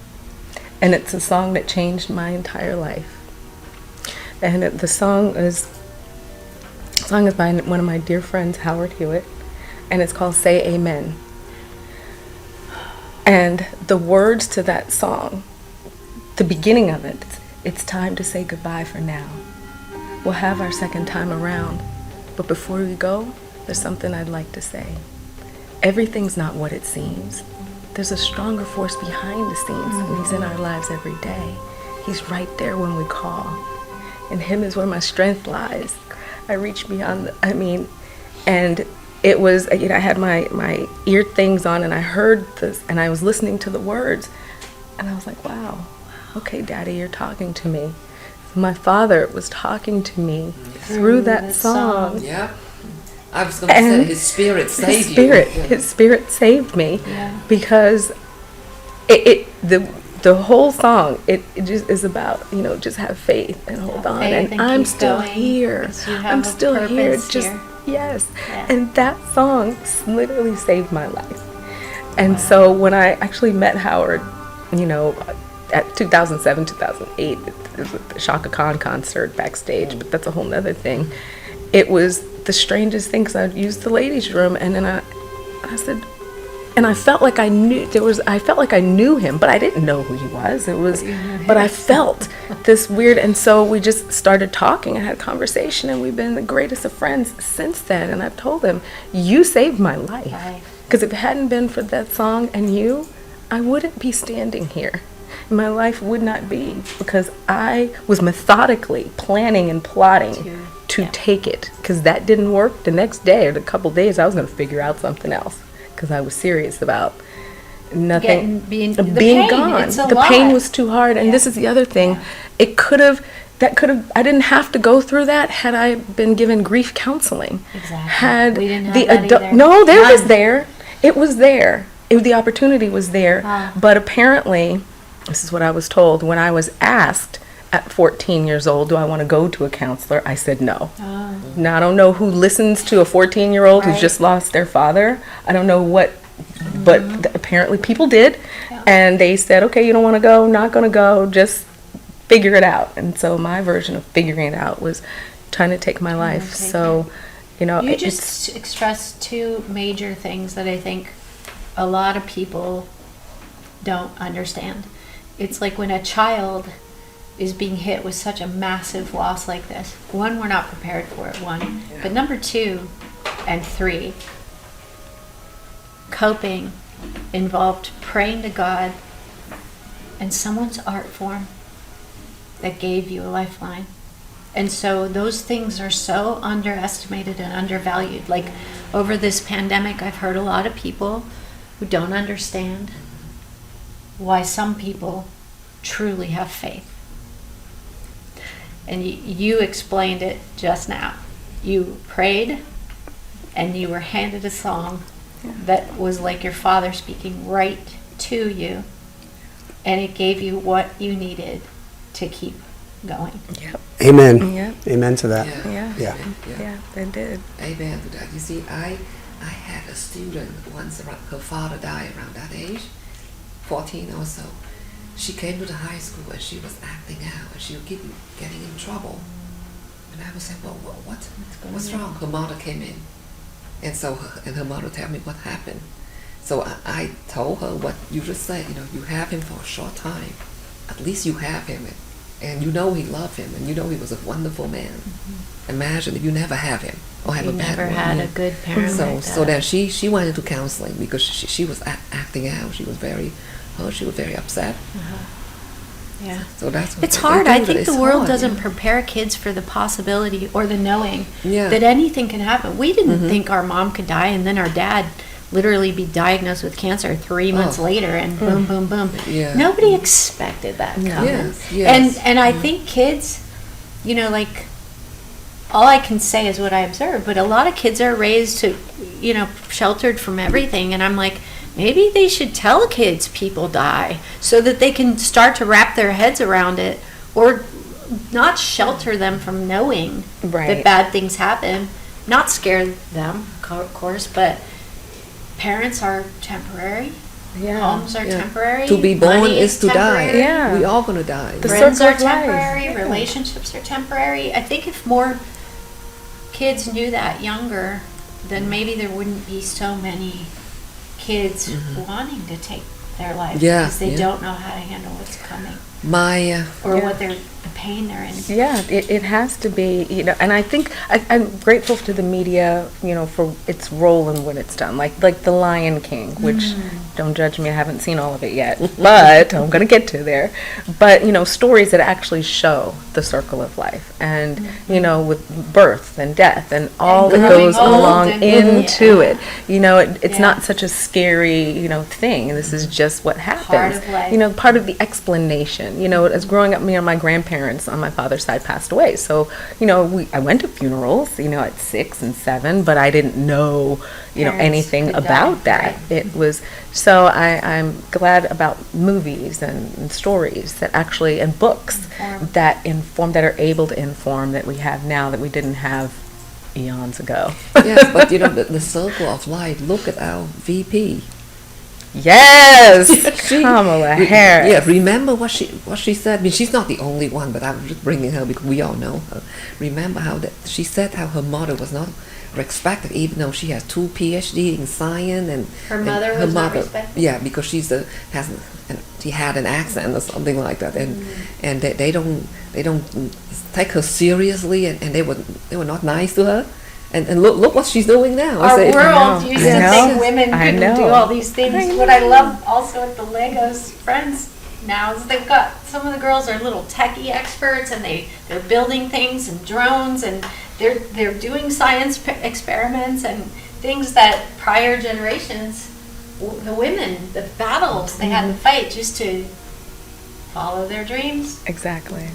And it's a song that changed my entire life. And the song is by one of my dear friends, Howard Hewitt. And it's called Say Amen. And the words to that song, the beginning of it, it's time to say goodbye for now. We'll have our second time around. But before we go, there's something I'd like to say. Everything's not what it seems. There's a stronger force behind the scenes, and he's in our lives every day. He's right there when we call. In him is where my strength lies. I reach beyond, and it was, I had my ear things on, and I heard this, and I was listening to the words, and I was like, wow, okay, Daddy, you're talking to me. My father was talking to me through that song. Yeah. I was going to say his spirit saved you. His spirit saved me because the whole song, it just is about, just have faith and hold on. faith And and I'm keep still going, here. 'cause you have I'm a still here. purpose Just, here. yes. Yeah. And that song literally saved my life. And so when I actually met Howard, at 2007, 2008, it was at the Shaka Khan concert backstage, but that's a whole nother thing. It was the strangest thing, because I'd used the ladies' room, and then I said, and I felt like I knew him, but I didn't know who he was. But I felt this weird, and so we just started talking and had a conversation, and we've been the greatest of friends since then. And I've told him, you saved my life. Because if it hadn't been for that song and you, I wouldn't be standing here. My life would not be, because I was methodically planning and plotting to take it. Because that didn't work. The next day or a couple days, I was going to figure out something else, because I was serious about nothing being gone. The pain was too hard. And this is the other thing. I didn't have to go through that had I been given grief counseling. Exactly. We didn't have that either. No, there was there. It was there. The opportunity was there. But apparently, this is what I was told, when I was asked at 14 years old, do I want to go to a counselor? I said no. Now, I don't know who listens to a 14-year-old who's just lost their father. I don't know what, but apparently people did. And they said, okay, you don't want to go, not going to go, just figure it out. And so my version of figuring it out was trying to take my life. So, you just expressed two major things that I think a lot of people don't understand. It's like when a child is being hit with such a massive loss like this. One, we're not prepared for it, one. But number 2 and 3, coping involved praying to God and someone's art form that gave you a lifeline. And so those things are so underestimated and undervalued. Like over this pandemic, I've heard a lot of people who don't understand why some people truly have faith. And you explained it just now. You prayed and you were handed a song that was like your father speaking right to you, and it gave you what you needed to keep going. Amen. Yep. Amen to that. Yeah, they did. Amen to that. You see, I had a student once, her father died around that age, 14 or so. She came to the high school and she was acting out and she would keep getting in trouble. And I was saying, well, what's wrong? Her mother came in. And so, her mother told me what happened. So I told her what you just said, you have him for a short time. At least you have him. And you know he loved him, and you know he was a wonderful man. Mm-hmm. Imagine if you never have him or have a bad one. Never had a good parent. So then she went into counseling because she was acting out. She was very hurt. She was very upset. Yeah. So that's what it's hard. I think the world hard, doesn't prepare kids for the possibility or the knowing that anything can happen. We didn't think our mom could die, and then our dad literally be diagnosed with cancer 3 months later, and boom, boom, boom. Yeah. Nobody expected that coming. Yes. And I think kids, like, all I can say is what I observe, but a lot of kids are raised to, sheltered from everything, and I'm like, maybe they should tell kids people die so that they can start to wrap their heads around it, or not shelter them from knowing that bad things happen, not scare them, of course, but parents are temporary. Homes are temporary. To be born Money is to die. Yeah. We all gonna die. The Friends are circle of life. temporary. Relationships are temporary. I think if more kids knew that younger, then maybe there wouldn't be so many kids wanting to take their life because they don't know how to handle what's coming. What the pain they're in. Yeah, it has to be, and I think I'm grateful to the media, for its role in what it's done. Like The Lion King, which, don't judge me, I haven't seen all of it yet, but I'm going to get to there. But, stories that actually show the circle of life and, with birth and death and all that goes along into it. It's not such a scary, thing. This is just what happens. Part of life. Part of the explanation. tradition. As growing up, my grandparents on my father's side passed away. So, I went to funerals, at 6 and 7, but I didn't know, Parents anything could about die, that. right. It was, so I'm glad about movies and stories that actually, and books that are able to inform that we have now that we didn't have eons ago. Yes, but the circle of life. Look at our VP. Yes, She- Kamala Harris. Yeah, remember what she said. I mean, she's not the only one, but I'm just bringing her because we all know her. Remember how she said how her mother was not respected, even though she has 2 PhD in science, and Her mother was not respected? Yeah, because she had an accent or something like that, and they don't take her seriously, and they were not nice to her. And look what she's doing now. Our I world know. used I to know. think women I couldn't know. do all these things. I What I love also at the Legos Friends now is they've got, some of the girls are little techie experts, and they're building things and drones, and they're doing science experiments and things that prior generations, the women, the battles they had to fight just to follow their dreams, Exactly.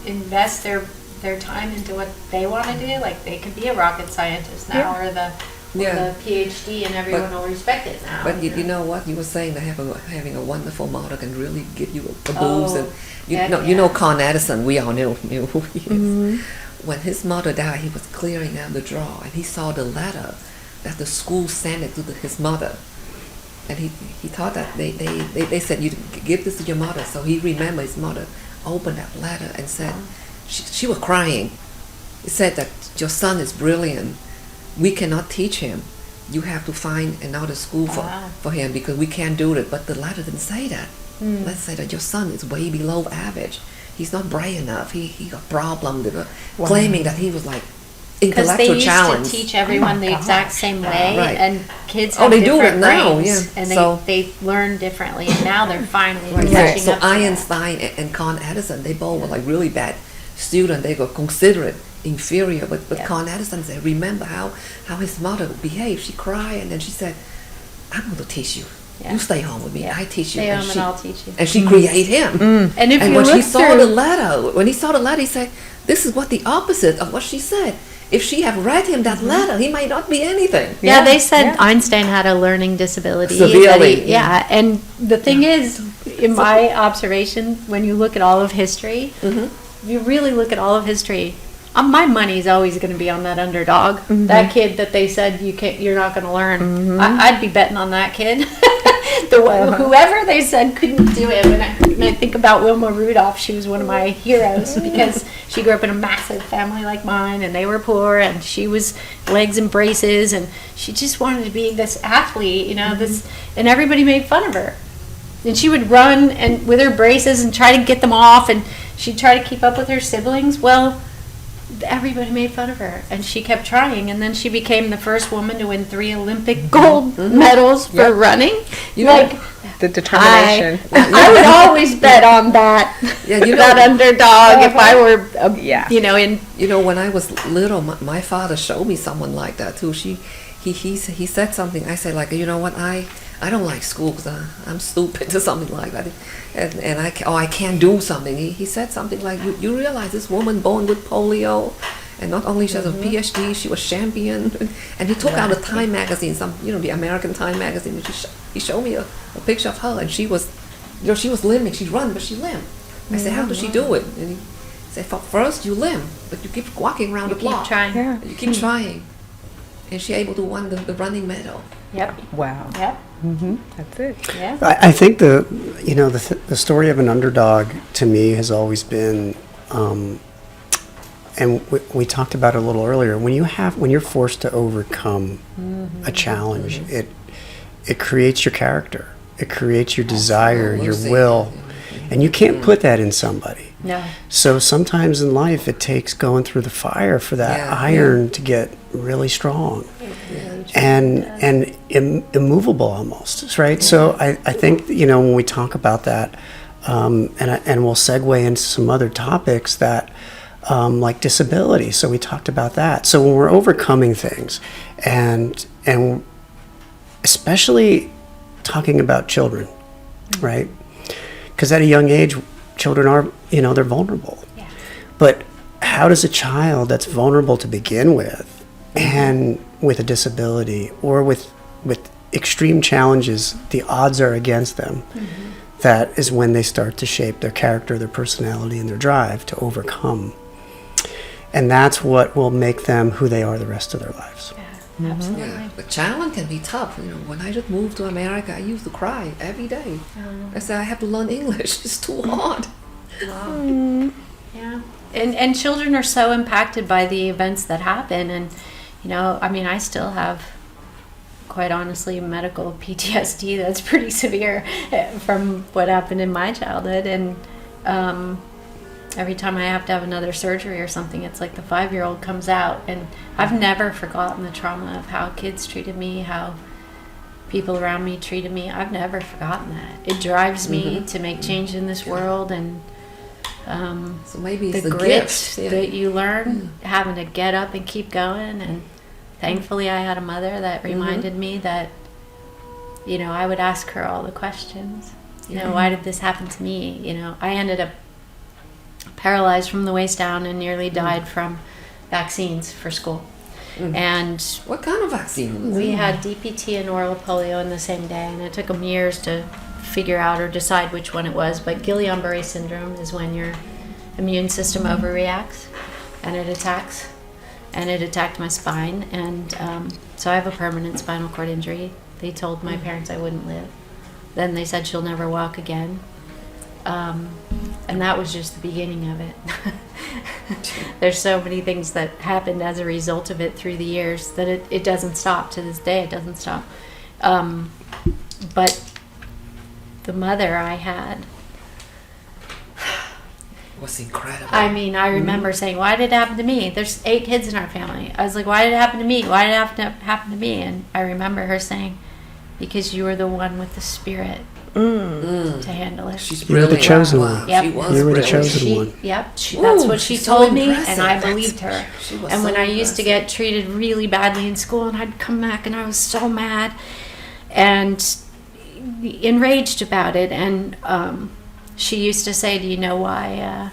invest their time into what they want to do. Like they could be a rocket scientist now, or the PhD, and everyone will respect it now. But you know what you were saying, that having a wonderful mother can really give you a boost. Oh, And heck you know yeah. Con Edison. We all knew who he is. When his mother died, he was clearing out the drawer, and he saw the letter that the school sent it to his mother. And he thought that they said, you give this to your mother. So he remembered his mother opened that letter and said, she was crying. It said that your son is brilliant. We cannot teach him. You have to find another school for him because we can't do it. But the letter didn't say that. Let's say that your son is way below average. He's not bright enough. He got problem. They were claiming that he was like Because they intellectual used challenge. to teach everyone the exact same way, Right. and kids Oh, have they do different it now, brains, yeah. and So- they learn differently, and now they're finally Right. catching So up to that. Einstein and Con Edison, they both were like really bad students. They were considered inferior. But Yeah. Con Edison said, remember how his mother behaved. She cried, and then she said, I'm going to teach you. Yeah. You stay home with me. Yeah. I teach you. Stay home and I'll teach you. And she created him. And if And you when look he saw through, the letter, he said, this is what the opposite of what she said. If she had read him that letter, he might not be anything. yeah, they said Yeah. Einstein had a learning disability. Severely, that yeah, and the thing is, in my observation, when you look at all of history, if you really look at all of history, my money's always going to be on that underdog, that kid that they said you're not going to learn. I'd be betting on that kid. Whoever they said couldn't do it. And I think about Wilma Rudolph, she was one of my heroes because she grew up in a massive family like mine, and they were poor, and she was legs and braces, and she just wanted to be this athlete, this, and everybody made fun of her. And she would run and with her braces and try to get them off, and she'd try to keep up with her siblings. Well, everybody made fun of her, and she kept trying, and then she became the first woman to win 3 Olympic gold medals for running. The determination. I would always bet on that. Yeah, that underdog. If I were, Yeah. in When I was little, my father showed me someone like that too. He said something. I said, like, you know what, I don't like school because I'm stupid or something like that, and I can't do something. He said something like, you realize this woman born with polio, and not only she has a PhD, she was champion. And he took out a Time magazine, the American Time magazine, and he showed me a picture of her, and she was, she was limping. She run, but she limp. I said, how does she do it? And he said, first you limp, but you keep walking around the block. keep trying. Yeah. You keep trying. And she able to win the running medal. Yep. Wow. Yep. That's it. Yeah. I think the story of an underdog to me has always been, and we talked about it a little earlier. When you're forced to overcome a challenge, it creates your character. It creates your desire, your will, and you can't put that in somebody. No. So sometimes in life, it takes going through the fire for that iron to get really strong. And immovable almost, right? So I think, when we talk about that, and we'll segue into some other topics that, like disability. So we talked about that. So when we're overcoming things, and especially talking about children, right? Because at a young age, children are, they're vulnerable. Yeah. But how does a child that's vulnerable to begin with, and with a disability or with extreme challenges, the odds are against them. That is when they start to shape their character, their personality, and their drive to overcome. And that's what will make them who they are the rest of their lives. Yeah, absolutely. Yeah, but challenge can be tough. When I just moved to America, I used to cry every day. I said, I have to learn English. It's too hard. Yeah. And children are so impacted by the events that happen. And, I still have, quite honestly, medical PTSD that's pretty severe from what happened in my childhood. And every time I have to have another surgery or something, it's like the 5-year-old comes out. And I've never forgotten the trauma of how kids treated me, how people around me treated me. I've never forgotten that. It drives me to make change in this world. And So maybe it's the the grit gift. Yeah. that you learn, having to get up and keep going. And thankfully I had a mother that reminded me that, I would ask her all the questions. Why did this happen to me? I ended up paralyzed from the waist down and nearly died from vaccines for school. And What kind of vaccine was we it? had DPT and oral polio in the same day, and it took them years to figure out or decide which one it was. But Guillain-Barré syndrome is when your immune system overreacts and it attacks. And it attacked my spine, and so I have a permanent spinal cord injury. They told my parents I wouldn't live. Then they said she'll never walk again. And that was just the beginning of it. There's so many things that happened as a result of it through the years that it doesn't stop. To this day, it doesn't stop. But the mother I had, Was incredible. I remember saying, why did it happen to me? There's 8 kids in our family. I was like, why did it happen to me? Why did it have to happen to me? And I remember her saying, because you were the one with the spirit to handle it. She's You were the brilliant. chosen Wow. one. Yep. She was You were the brilliant. chosen one. That's what she she's so told me, impressive. and I That's- believed her. she was And so when I used to impressive. get treated really badly in school, and I'd come back and I was so mad and enraged about it, and she used to say, do you know why?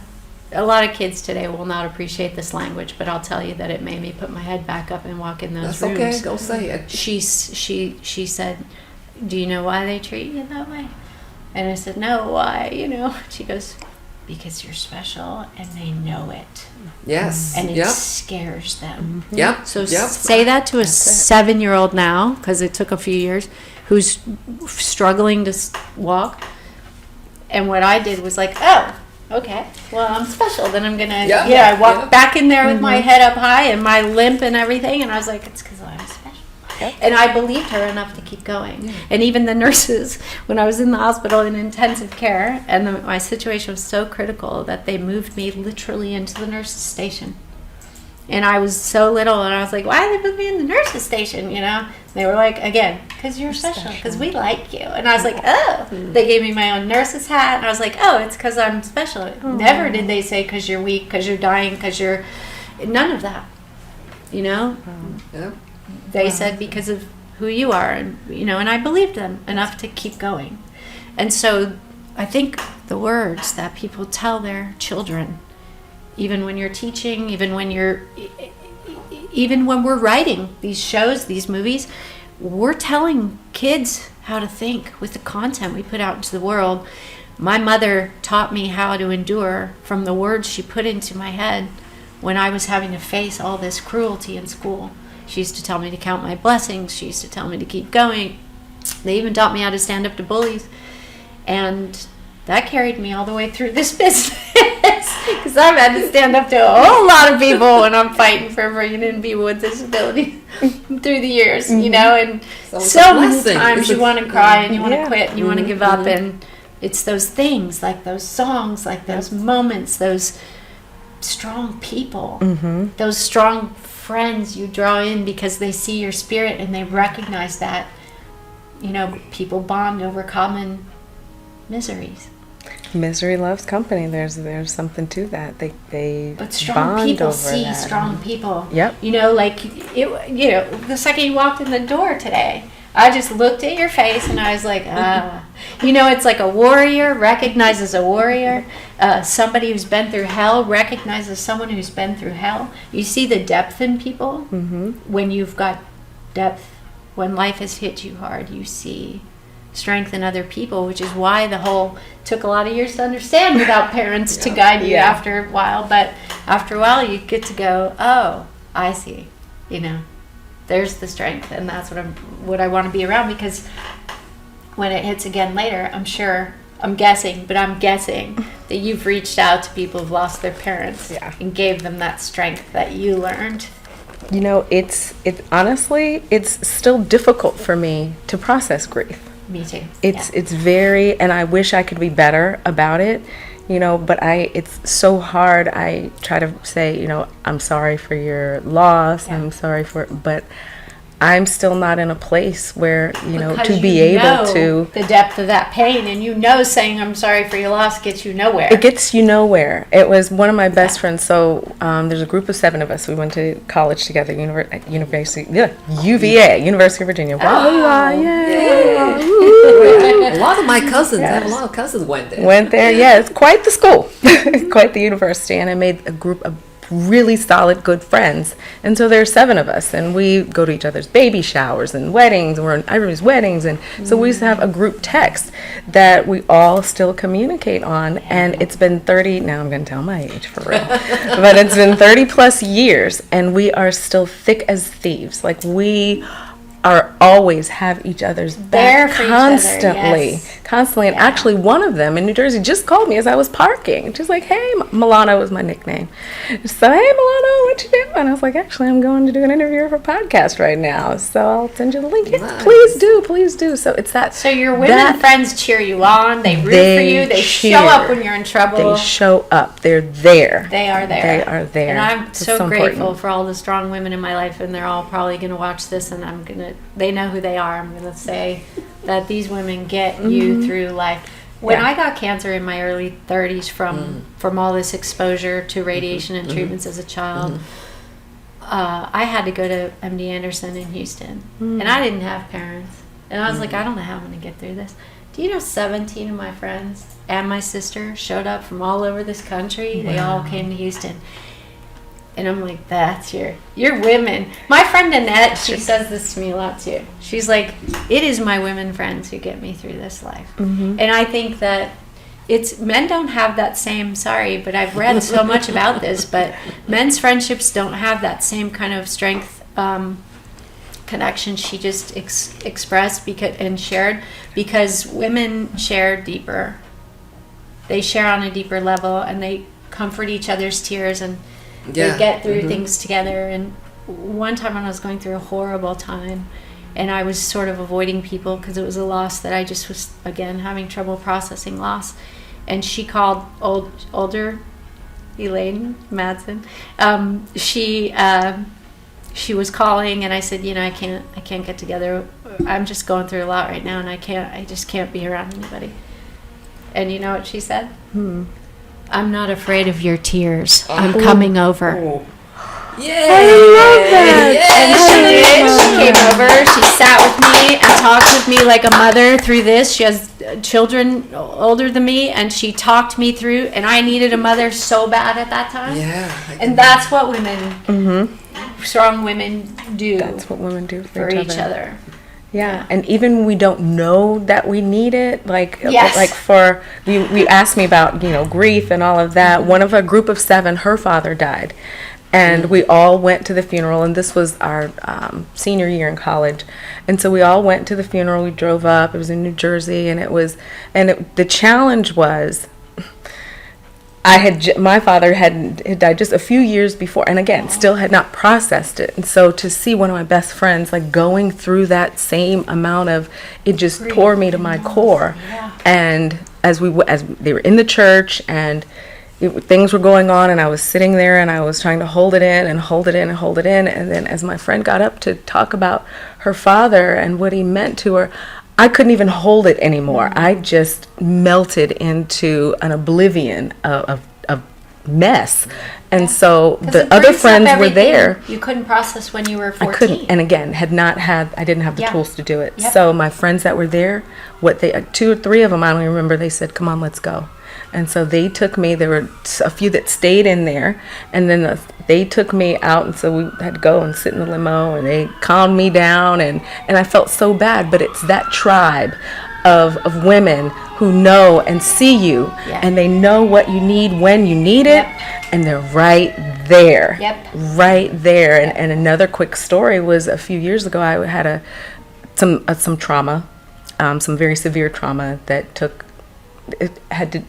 A lot of kids today will not appreciate this language, but I'll tell you that it made me put my head back up and walk in those That's rooms. okay. Go say it. She said, do you know why they treat you that way? And I said, no, why? She goes, because you're special and they know it. Yes. And it Yep. scares them. Yep. So Yep. say that to a 7-year-old now, because it took a few years, who's struggling to walk. And what I did was like, oh, okay, well, I'm special. Then I'm going to, Yeah. I walked Yeah. back in there with my head up high and my limp and everything. And I was like, it's because I'm special. And I believed her enough to keep going. And even the nurses, when I was in the hospital in intensive care, and my situation was so critical that they moved me literally into the nurses' station. And I was so little, and I was like, why did they put me in the nurses' station, They were like, again, because you're special, because we like you. And I was like, oh. They gave me my own nurse's hat, and I was like, oh, it's because I'm special. Never did they say because you're weak, because you're dying, because you're... None of that, Yep. They said because of who you are, and and I believed them enough to keep going. And so I think the words that people tell their children, even when you're teaching, even when we're writing these shows, these movies, we're telling kids how to think with the content we put out into the world. My mother taught me how to endure from the words she put into my head when I was having to face all this cruelty in school. She used to tell me to count my blessings. She used to tell me to keep going. They even taught me how to stand up to bullies. And that carried me all the way through this business. Because I've had to stand up to a whole lot of people when I'm fighting for bringing in people with disabilities through the years, and it's so a many blessing. times It's you a- want to cry and you want to Yeah. quit and you want to give up. And it's those things, like those songs, like those moments, those strong people, those strong friends you draw in because they see your spirit and they recognize that, people bond over common miseries. Misery loves company. There's something to that. They But strong bond people over see that. strong people. Yep. The second you walked in the door today, I just looked at your face and I was like, ah. You know, it's like a warrior recognizes a warrior. Somebody who's been through hell recognizes someone who's been through hell. You see the depth in people when you've got depth. When life has hit you hard, you see strength in other people, which is why the whole took a lot of years to understand without parents to guide you after a while. But after a while, you get to go, oh, I see. You know, there's the strength, and that's what I want to be around, because when it hits again later, I'm guessing that you've reached out to people who've lost their parents and gave them that strength that you learned. You know, it's honestly, it's still difficult for me to process grief. Me too. It's very, and I wish I could be better about it, you know, but it's so hard. I try to say, you know, I'm sorry for your loss. I'm sorry but I'm still not in a place where, you know, Because to be able to. The depth of that pain, and you know, saying I'm sorry for your loss gets you nowhere. It gets you nowhere. It was one of my best friends. So there's a group of 7 of us. We went to college together, UVA, University of Virginia. A lot of my cousins, I have a lot of cousins went there. Went there, yeah. It's quite the school, quite the university. And I made a group of really solid, good friends. And so there's 7 of us, and we go to each other's baby showers and weddings, and we're in everybody's weddings. And so we used to have a group text that we all still communicate on. And it's been 30, now I'm going to tell my age for real, but it's been 30 plus years, and we are still thick as thieves. Like, we are always have each other's back constantly. And actually one of them in New Jersey just called me as I was parking. She's like, hey, Milena was my nickname. So, hey, Milena, what you doing? I was like, actually, I'm going to do an interview for a podcast right now. So I'll send you the link. Nice. Please do. So it's that. So your women friends cheer you on. They root for you. They show up when you're in trouble. They show up. They're there. They are there. They are there. And I'm It's so grateful important. for all the strong women in my life, and they're all probably going to watch this, and they know who they are. I'm going to say that these women get you through life. When I got cancer in my early 30s from all this exposure to radiation and treatments as a child, I had to go to MD Anderson in Houston, and I didn't have parents. And I was like, I don't know how I'm going to get through this. Do you know 17 of my friends and my sister showed up from all over this country? Wow. They all came to Houston. And I'm like, that's your women. My friend Annette, she says this to me a lot too. She's like, it is my women friends who get me through this life. And I think that men don't have that same, but I've read so much about this, but men's friendships don't have that same kind of strength connection she just expressed and shared, because women share deeper. They share on a deeper level, and they comfort each other's tears, and they get through things together. And one time when I was going through a horrible time, and I was sort of avoiding people because it was a loss that I just was, again, having trouble processing loss. And she called older Elaine Madsen. She was calling, and I said, I can't get together. I'm just going through a lot right now, and I just can't be around anybody. And you know what she said? I'm not afraid of your tears. I'm coming over. Oh. Yeah. I love that. And she came over. She sat with me and talked with me like a mother through this. She has children older than me, and she talked me through. And I needed a mother so bad at that time. Yeah. And that's what women, strong women, do. That's what women do for each other. Yeah, and even when we don't know that we need it, you asked me about, grief and all of that. One of a group of 7, her father died, and we all went to the funeral, and this was our senior year in college, and so we all went to the funeral. We drove up. It was in New Jersey, and the challenge was, my father had died just a few years before, and again, still had not processed it. And so to see one of my best friends going through that same amount of, it just tore me to my core. Yeah. And as they were in the church, and things were going on, and I was sitting there, and I was trying to hold it in, and then as my friend got up to talk about her father and what he meant to her, I couldn't even hold it anymore. I just melted into an oblivion of mess. And so 'Cause the it other brings up friends were everything there. You couldn't process when you were 14. I couldn't, and again, I didn't have the Yeah. tools to do it. Yep. So my friends that were there, 2 or 3 of them, I don't even remember, they said, come on, let's go. And so they took me. There were a few that stayed in there, and then they took me out, and so we had to go and sit in the limo, and they calmed me down, and I felt so bad, but it's that tribe of women who know and see you, Yeah. and they know what you need when you need it, Yep. and they're right there. Yep. Right there. And another quick story was a few years ago, I had some trauma, some very severe trauma that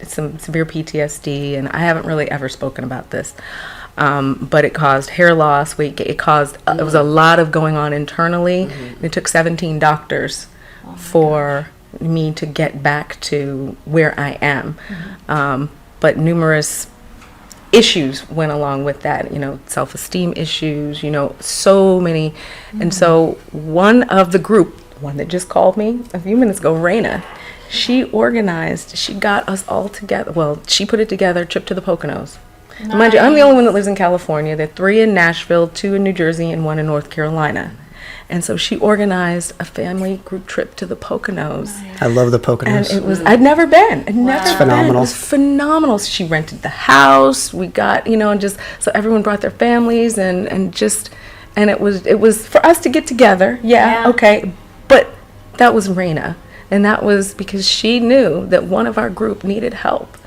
some severe PTSD, and I haven't really ever spoken about this. But it caused hair loss. It was a lot of going on internally. It took 17 doctors for me to get back to where I am. But numerous issues went along with that, self-esteem issues, so many. And so one of the group, one that just called me a few minutes ago, Raina, she got us all together. Well, she put it together, trip to the Poconos. And mind you, I'm the only one that lives in California. There are 3 in Nashville, 2 in New Jersey, and 1 in North Carolina. And so she organized a family group trip to the Poconos. I love the And Poconos. it was, I'd never been. It's phenomenal. It was phenomenal. She rented the house. We got, and just, so everyone brought their families and it was for us to get together. Yeah. Okay. But that was Raina. And that was because she knew that one of our group needed help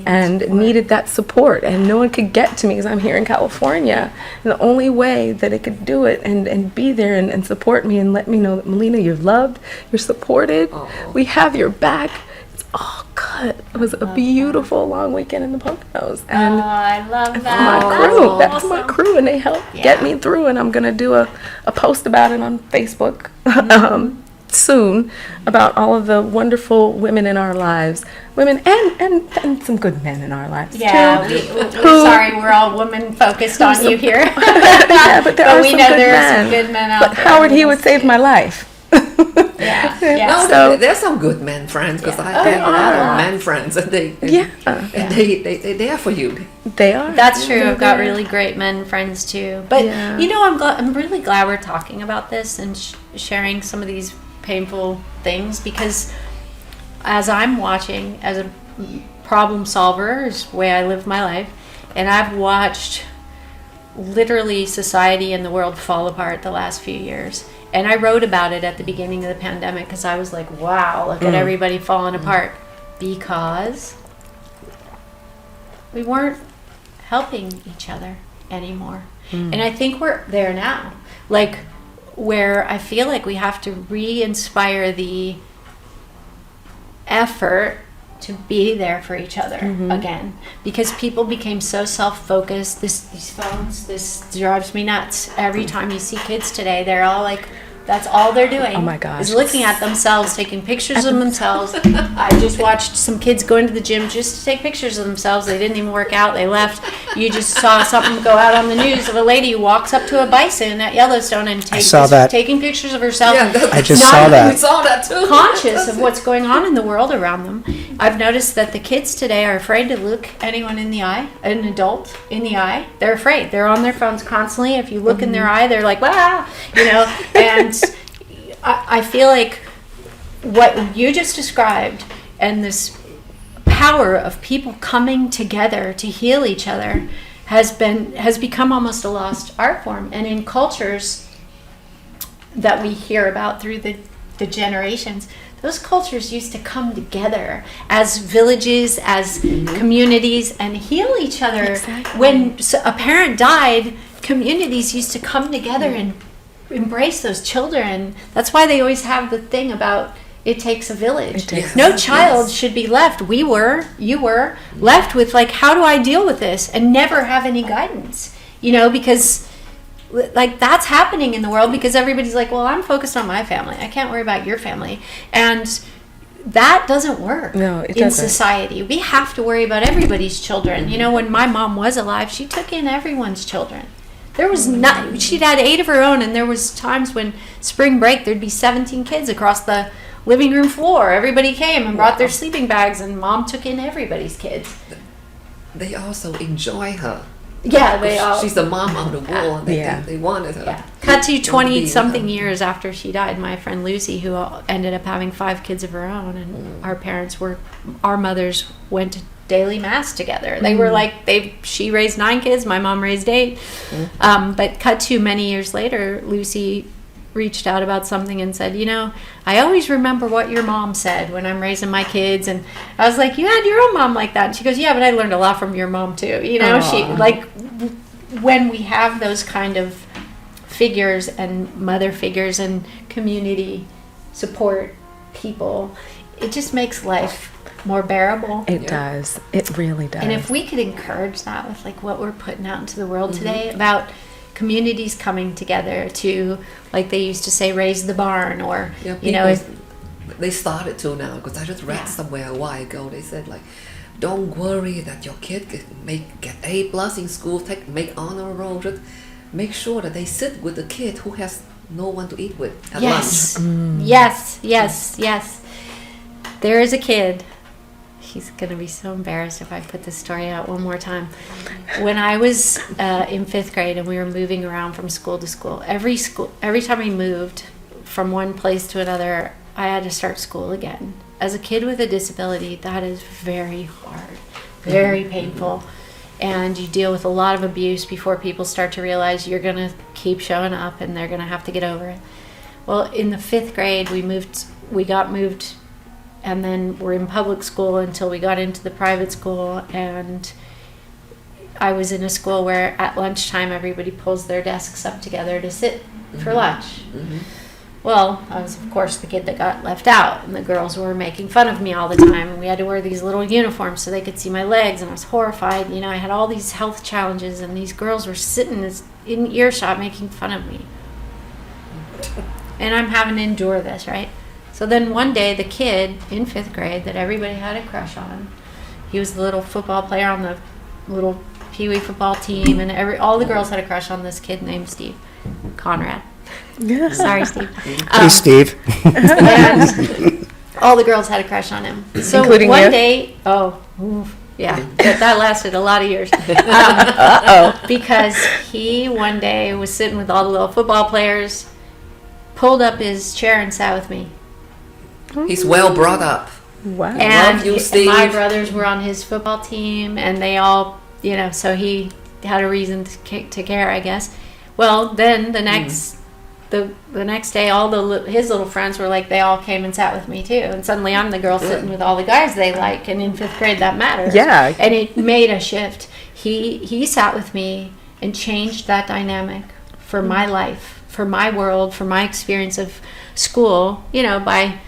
and needed that support. And no one could get to me because I'm here in California. And the only way that it could do it and be there and support me and let me know that, Millena, you're loved, you're supported, we have your back. It's all good. It was a beautiful long weekend in the Poconos. And I love my that. crew, that's awesome. my crew, and they helped get me through. And I'm going to do a post about it on Facebook. Soon, about all of the wonderful women in our lives, women and some good men in our lives Yeah, too. we're sorry, we're all women focused on you here. Yeah, but there are we some know good there men. are some good men out But there. Howard Hewitt saved my life. Yeah. No, So- there's some good men friends because I Oh, have a lot yeah. of men friends, and they are for you. They are. That's true. I've got really great men friends too. But Yeah. I'm really glad we're talking about this and sharing some of these painful things, because as I'm watching, as a problem solver is the way I live my life, and I've watched literally society and the world fall apart the last few years. And I wrote about it at the beginning of the pandemic because I was like, wow, look at everybody falling apart, because we weren't helping each other anymore. And I think we're there now, like where I feel like we have to re-inspire the effort to be there for each other again, because people became so self-focused. These phones, this drives me nuts. Every time you see kids today, they're all like, that's all they're doing. Oh my gosh. Is looking at themselves, taking pictures of themselves. I just watched some kids going to the gym just to take pictures of themselves. They didn't even work out. They left. You just saw something go out on the news of a lady who walks up to a bison at Yellowstone and saw that. taking pictures of herself. I just Not saw We that. saw that too. Conscious of what's going on in the world around them. I've noticed that the kids today are afraid to look anyone in the eye, an adult in the eye. They're afraid. They're on their phones constantly. If you look in their eye, they're like, "Wow," and I feel like what you just described and this power of people coming together to heal each other has become almost a lost art form. And in cultures that we hear about through the generations, those cultures used to come together as villages, as communities, and heal each other. Exactly. When a parent died, communities used to come together and embrace those children. That's why they always have the thing about it takes a village. It takes No child should be left. You were left with like, how do I deal with this, and never have any guidance, because like that's happening in the world, because everybody's like, well, I'm focused on my family, I can't worry about your family. And that doesn't work. No, it in doesn't. society. We have to worry about everybody's children. When my mom was alive, she took in everyone's children. There was not. She'd had 8 of her own, and there was times when spring break there'd be 17 kids across the living room floor. Everybody came and brought their sleeping bags, and mom took in everybody's kids. they also enjoy her. Yeah, they all. She's the mom of the world. Yeah. They wanted her. Yeah. Cut to be 20 something with her. years after she died, my friend Lucy, who ended up having 5 kids of her own, and our mothers went to daily mass together. They were like, she raised 9 kids, my mom raised 8. But cut to many years later, Lucy reached out about something and said, I always remember what your mom said when I'm raising my kids. And I was like, you had your own mom like that? And she goes, yeah, but I learned a lot from your mom too. She like, when we have those kind of figures and mother figures and community support people, it just makes life more bearable. It does. It really does. And if we could encourage that with like what we're putting out into the world today about communities coming together to, like they used to say, raise the barn, or they started to now, because I just read somewhere a while ago. They said like, don't worry that your kid get A+ in school, make honor roll. Just make sure that they sit with the kid who has no one to eat with at lunch. Yes. There is a kid. He's going to be so embarrassed if I put this story out one more time. When I was in 5th grade and we were moving around from school to school, every time we moved from one place to another, I had to start school again. As a kid with a disability, that is very hard, very painful. And you deal with a lot of abuse before people start to realize you're going to keep showing up and they're going to have to get over it. Well, in the 5th grade, we got moved, and then we're in public school until we got into the private school. And I was in a school where at lunchtime everybody pulls their desks up together to sit for lunch. Well, I was, of course, the kid that got left out, and the girls were making fun of me all the time, and we had to wear these little uniforms so they could see my legs, and I was horrified. I had all these health challenges, and these girls were sitting in earshot making fun of me. And I'm having to endure this, right? So then one day, the kid in 5th grade that everybody had a crush on, he was the little football player on the little Pee-wee football team, and all the girls had a crush on this kid named Steve Conrad. Sorry, Steve. Hey, Steve. And all the girls had a crush on him. So including one you? day, that lasted a lot of years. Because he one day was sitting with all the little football players, pulled up his chair and sat with me. He's well brought up. Wow. And Love you, Steve. my brothers were on his football team, and they all, so he had a reason to care, I guess. Well, then the next day, all his little friends were like, they all came and sat with me too, and suddenly I'm the girl sitting with all the guys they like, and in 5th grade that matters. Yeah. And it made a shift. He sat with me and changed that dynamic for my life, for my world, for my experience of school. By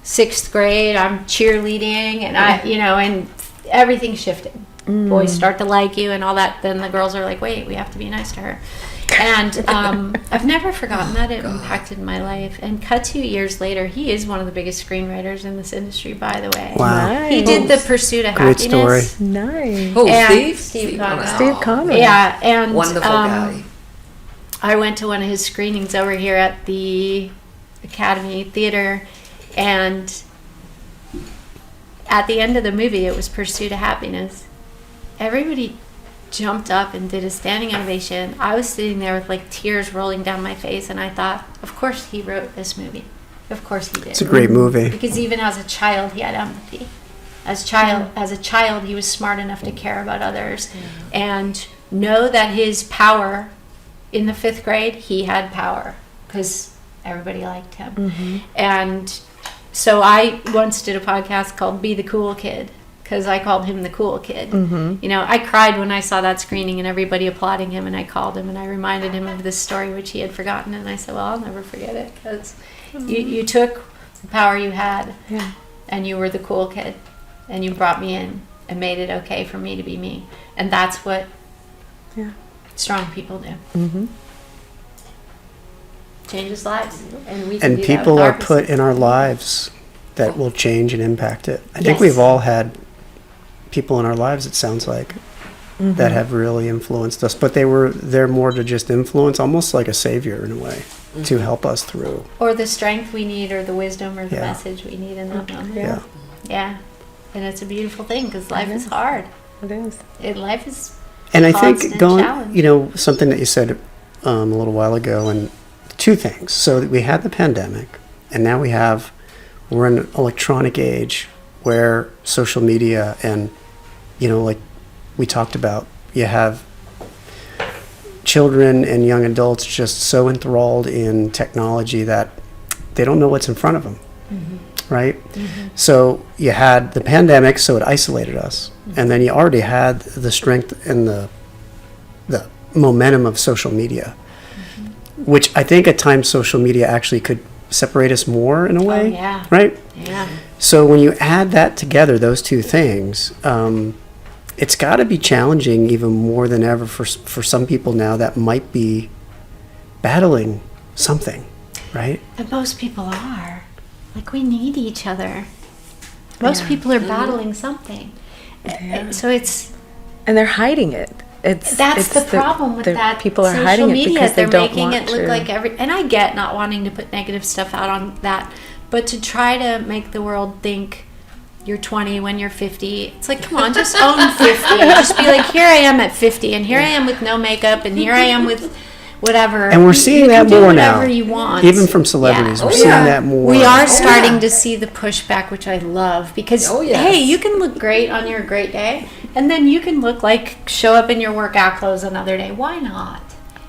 6th grade, I'm cheerleading, and and everything shifted. Boys start to like you and all that. Then the girls are like, wait, we have to be nice to her. And I've never forgotten that. It impacted my life. And cut 2 years later, he is one of the biggest screenwriters in this industry, by the way. Wow. He did The Pursuit of Great Happiness. story. Nice. Oh, And Steve Conrad. Steve Conrad. Yeah, and Wonderful guy. I went to one of his screenings over here at the Academy Theater, and at the end of the movie, it was Pursuit of Happiness. Everybody jumped up and did a standing ovation. I was sitting there with like tears rolling down my face, and I thought, of course he wrote this movie. Of course he did. It's a great movie. Because even as a child, he had empathy. As a child, he was smart enough to care about others and know that his power. In the 5th grade, he had power because everybody liked him. And so I once did a podcast called Be the Cool Kid, because I called him the cool kid. I cried when I saw that screening and everybody applauding him, and I called him and I reminded him of this story which he had forgotten, and I said, well, I'll never forget it, because you took the power you had and you were the cool kid, and you brought me in and made it okay for me to be me. And that's what strong people do. Changes lives, and we can And do that people with are our put in our lives that will change and impact it. I think Yes. we've all had people in our lives, it sounds like, that have really influenced us, but they're more to just influence, almost like a savior in a way, to help us through. or the strength we need, or the wisdom, or the Yeah. message we need in that moment. Yeah. Yeah, and it's a beautiful thing because life is hard. It is. Life is And I think constant going, challenge. you know, something that you said a little while ago, and two things. So that we had the pandemic, and now we're in an electronic age where social media and, you know, like we talked about, you have children and young adults just so enthralled in technology that they don't know what's in front of them. Right? So you had the pandemic, so it isolated us. And then you already had the strength and the momentum of social media, which I think at times social media actually could separate us more in a way. yeah. Right? Yeah. So when you add that together, those two things, it's got to be challenging even more than ever for some people now that might be battling something, right? But most people are. Like, we need each other. Most people are battling something. So it's... And they're hiding it. That's the problem with that. People are social hiding it media. because they They're don't making want it look to. like and I get not wanting to put negative stuff out on that, but to try to make the world think you're 20 when you're 50, it's like, come on, just own 50. Just be like, here I am at 50, and here I am with no makeup, and here I am with whatever. And we're seeing that do more now. whatever you want. Even from celebrities, Yeah. we're seeing that more. We are starting to see the pushback, which I love, because hey, you can look great on your great day, and then you can look like show up in your workout clothes another day. Why not?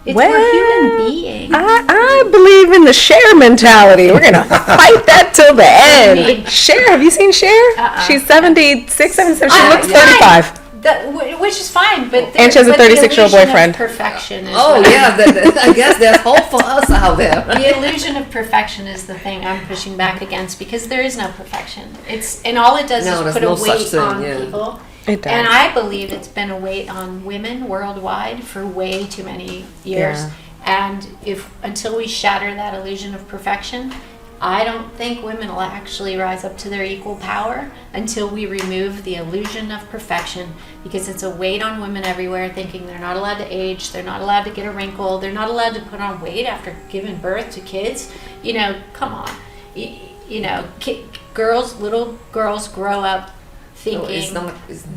It's we're human beings. I believe in the Cher mentality. We're gonna fight that till the end. Cher, have you seen Cher? She's 76, 77. She looks 35. Which is fine, but and she has a 36-year-old boyfriend. Perfection. Is I guess there's hope for us out there. The illusion of perfection is the thing I'm pushing back against, because there is no perfection. And all it does is put a weight on people. It does. And I believe it's been a weight on women worldwide for way too many years. Yeah. And until we shatter that illusion of perfection, I don't think women will actually rise up to their equal power until we remove the illusion of perfection, because it's a weight on women everywhere, thinking they're not allowed to age, they're not allowed to get a wrinkle, they're not allowed to put on weight after giving birth to kids. You know, come on. Little girls grow up thinking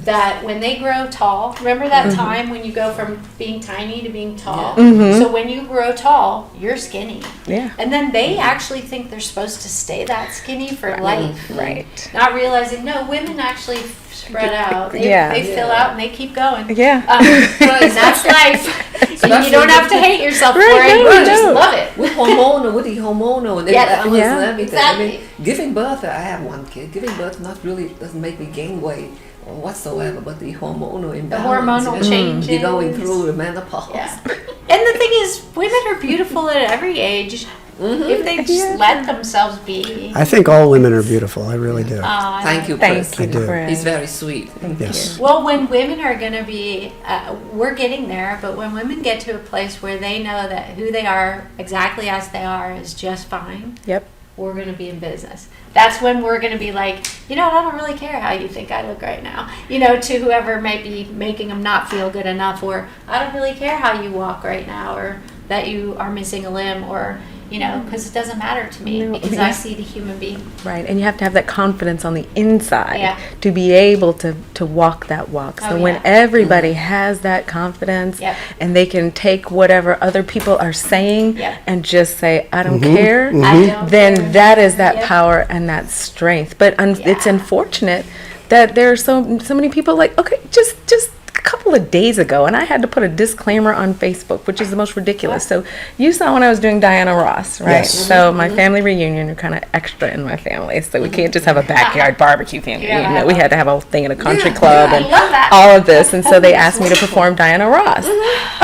that when they grow tall, remember that time when you go from being tiny to being tall? So when you grow tall, you're skinny. Yeah. And then they actually think they're supposed to stay that skinny for life. Right. Not realizing, no, women actually spread out. They fill out and they keep going. Yeah. And that's life. And you don't have to hate yourself for it. You just love it. With the hormonal, and everything. Exactly. I mean, giving birth, I have one kid. Giving birth doesn't make me gain weight whatsoever, but the hormonal imbalance. The hormonal changes. You're going through the menopause. Yeah. And the thing is, women are beautiful at every age. If they just let themselves be. I think all women are beautiful. I really do. Thank you, Chris. Thank you, Chris. He's very sweet. Yes. Well, when women are going to be, we're getting there, but when women get to a place where they know that who they are exactly as they are is just fine, Yep. we're going to be in business. That's when we're going to be like, I don't really care how you think I look right now. To whoever might be making them not feel good enough, or I don't really care how you walk right now, or that you are missing a limb, or because it doesn't matter to me, because I see the human being. Right, and you have to have that confidence on the inside Yeah. to be able to walk that walk. So when everybody has that confidence and they can take whatever other people are saying and just say, I don't care, I don't then care. that is that power and that strength. But it's unfortunate that there are so many people like, okay, just a couple of days ago, and I had to put a disclaimer on Facebook, which is the most ridiculous. So you saw when I was doing Diana Ross, right? Yes. So my family reunion, you're kind of extra in my family, so we can't just have a backyard barbecue family reunion. We had to have a thing in a country club and all of this, and so they asked me to perform Diana Ross.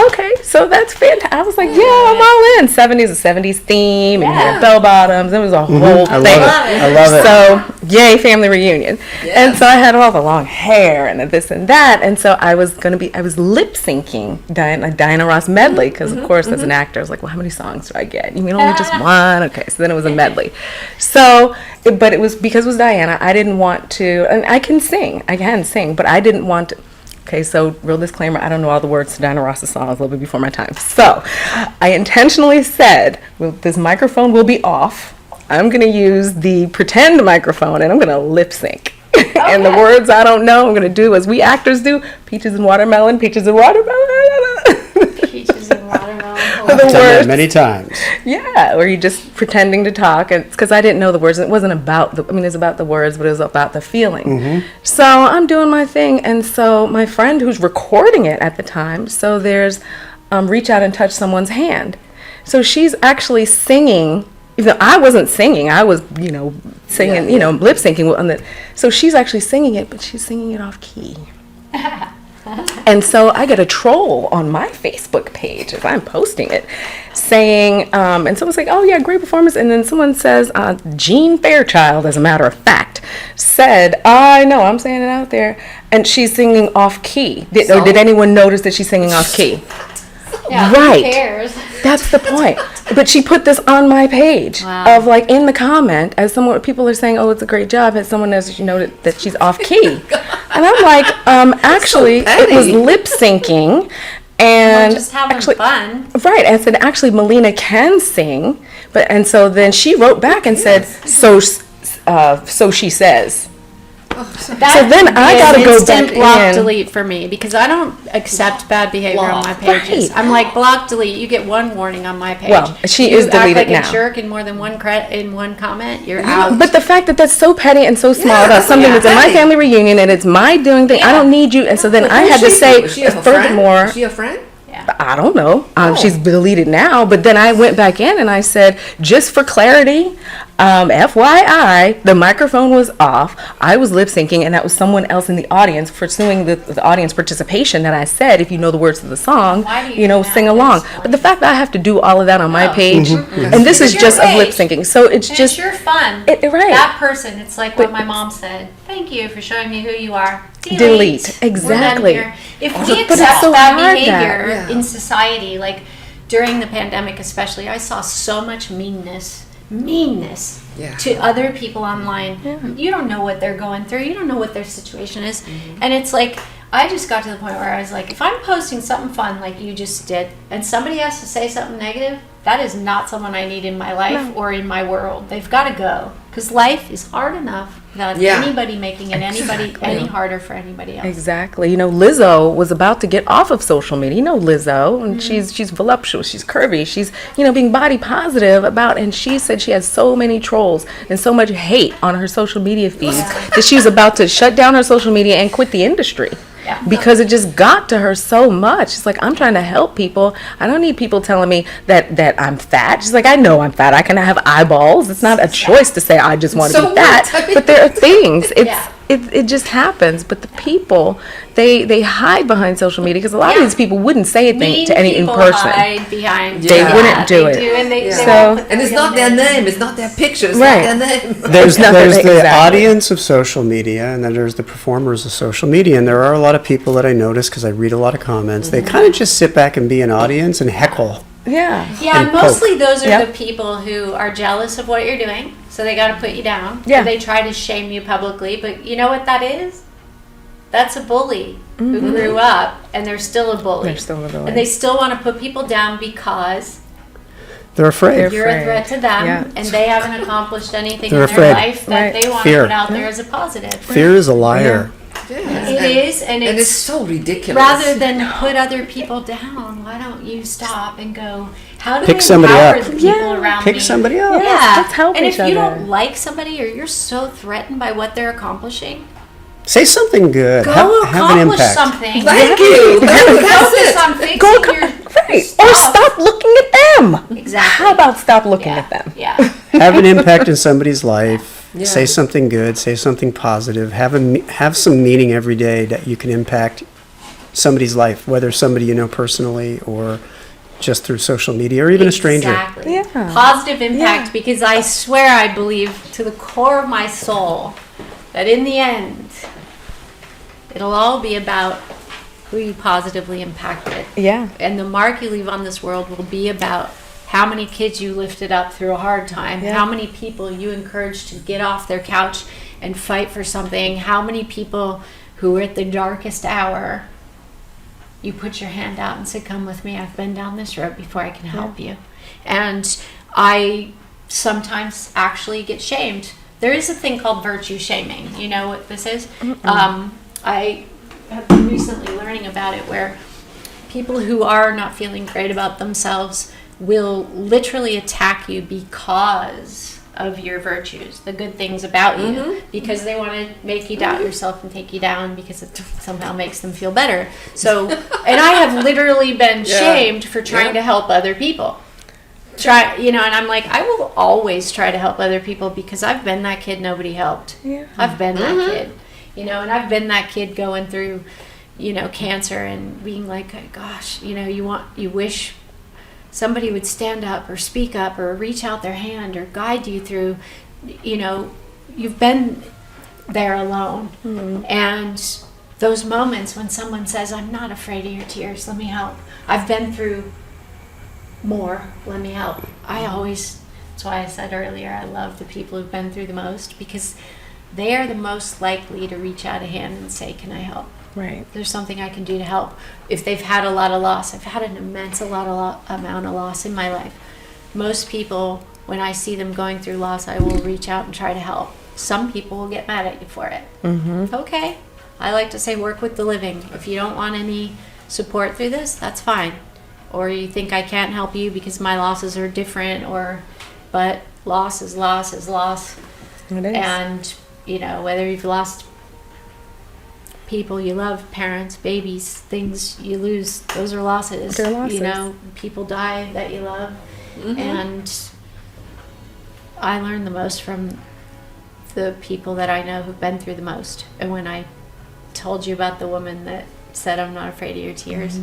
Okay, so that's fantastic. I was like, yeah, I'm all in. 70s, a 70s theme, and had bell bottoms. It was a whole I thing. love it. So, yay, family reunion. And so I had all the long hair and this and that. And so I was lip syncing Diana Ross medley, because of course, as an actor, I was like, well, how many songs do I get? You mean only just one? Okay, so then it was a medley. So, but it was because it was Diana, I didn't want to, and I can sing, but I didn't want to. Okay, so real disclaimer, I don't know all the words to Diana Ross's songs, a little bit before my time. So I intentionally said, well, this microphone will be off. I'm going to use the pretend microphone and I'm going to lip sync. and the words I don't know, I'm going to do as we actors do, peaches and watermelon, peaches and watermelon. Peaches and watermelon. The I've done that worst. many times. Yeah, or you just pretending to talk, and because I didn't know the words. It wasn't about the. I mean, it's about the words, but it was about the feeling. So I'm doing my thing, and so my friend who's recording it at the time. So there's, reach out and touch someone's hand. So she's actually singing. Even though I wasn't singing, I was singing, lip syncing on the. So she's actually singing it, but she's singing it off key. And so I get a troll on my Facebook page if I'm posting it, saying, and someone's like, "Oh yeah, great performance," and then someone says, Jean Fairchild, as a matter of fact, said, "I know, I'm saying it out there," and she's singing off key. Did anyone notice that she's singing off key? Yeah, Right. Who cares? That's the point. But she put this on my page of like in the comment as someone people are saying, "Oh, it's a great job," as someone knows that she's off key. And I'm like, actually, it was lip syncing, and Just having fun. right. And said actually, Millena can sing, and so then she wrote back and said, so she says. That So then would be I gotta an go instant back block in. delete for me because I don't accept bad behavior on my Block. pages. Right. I'm like block delete. You get one warning on my page. Well, she you is deleted act like now. a jerk in more than one in one comment. You're out. But the fact that that's so petty and so small about something yeah. that's in my family reunion and it's my doing thing, I don't need you. And so then I had to say, furthermore, Is she a friend? I don't know. She's deleted now, but then I went back in and I said, just for clarity, FYI, the microphone was off. I was lip syncing, and that was someone else in the audience pursuing the audience participation. That I said, if you know the words to the song, Why do you sing have along. this But the fact that I have to do all of that on my page, Mm-hmm. and this is It's just your of lip page. syncing, so it's And just it's your fun. right. That person. It's like what my mom said. Thank you for showing me who you are. Delete. We're done Exactly. here. If But we it's accept so bad hard behavior that- in society, like during the pandemic especially, I saw so much meanness Yeah. to other people online. You don't know what they're going through. You don't know what their situation is. And it's like, I just got to the point where I was like, if I'm posting something fun like you just did, and somebody has to say something negative, that is not someone I need in my life or in my world. They've got to go. Because life is hard enough without anybody making it any harder for anybody else. Exactly. Lizzo was about to get off of social media. Lizzo, and she's voluptuous, she's curvy, she's being body positive and she said she had so many trolls and so much hate on her social media feeds that she was about to shut down her social media and quit the industry. Yeah. Because it just got to her so much. It's like, I'm trying to help people. I don't need people telling me that I'm fat. She's like, I know I'm fat. I can have eyeballs. It's not a choice to say I just want to be fat. But there are things. It just happens. But the people, they hide behind social media because a lot of these people wouldn't say anything to any in person. Hide behind. They wouldn't do it. And they So- won't put And it's not their name. It's not their picture. It's Right. not their name. There's Nothing, the exactly. audience of social media, and then there's the performers of social media. And there are a lot of people that I notice because I read a lot of comments. They kind of just sit back and be an audience and heckle. Yeah. Yeah, and and mostly those are Yep. the people who are jealous of what you're doing, so they got to put you down. Yeah. Or they try to shame you publicly, but you know what that is? That's a bully who grew up, and they're still a bully. They're still a bully. And they still want to put people down because They're afraid. you're a threat to them, Yeah. and they haven't accomplished anything They're in their afraid. life that Right. they want Fear. to put out there as a positive. Fear is a liar. It is, and it's it's so ridiculous. rather than put other people down, why don't you stop and go, how do Pick I somebody empower up. the people Yeah. around Pick me? somebody else. Yeah, let's help and each if you other. don't like somebody or you're so threatened by what they're accomplishing, Say something good. go Have an accomplish impact. something. Thank you. That's Focus it. on fixing Go your right. stuff. Or stop looking at them. Exactly. How about stop looking Yeah. at them? Yeah. Have an impact in somebody's life. Yeah. Say something good. Say something positive. Have some meaning every day that you can impact somebody's life, whether somebody you know personally or just through social media or even a stranger. Exactly. Yeah. Positive impact, Yeah. because I swear I believe to the core of my soul that in the end, it'll all be about who you positively impacted. Yeah. And the mark you leave on this world will be about how many kids you lifted up through a hard time, Yeah. how many people you encouraged to get off their couch and fight for something, how many people who were at the darkest hour, you put your hand out and said, come with me, I've been down this road before, I can help you. And I sometimes actually get shamed there is a thing called virtue shaming. You know what this is? I have been recently learning about it, where people who are not feeling great about themselves will literally attack you because of your virtues, the good things about you, because they want to make you doubt yourself and take you down because it somehow makes them feel better. So, and I have literally been shamed for trying to help other people. And I'm like, I will always try to help other people because I've been that kid nobody helped. Yeah. I've been that kid, and I've been that kid going through, cancer and being like, gosh, you wish somebody would stand up or speak up or reach out their hand or guide you through, you've been there alone. And those moments when someone says, I'm not afraid of your tears, let me help. I've been through more, let me help. That's why I said earlier, I love the people who've been through the most, because they are the most likely to reach out a hand and say, can I help? Right. There's something I can do to help. If they've had a lot of loss, I've had an immense amount of loss in my life. Most people, when I see them going through loss, I will reach out and try to help. Some people will get mad at you for it. Okay. I like to say work with the living. If you don't want any support through this, that's fine. Or you think I can't help you because my losses are different, but loss is loss is loss. It is. And, whether you've lost people you love, parents, babies, things you lose, those are losses. They're losses. People die that you love. And I learn the most from the people that I know who've been through the most. And when I told you about the woman that said, I'm not afraid of your tears,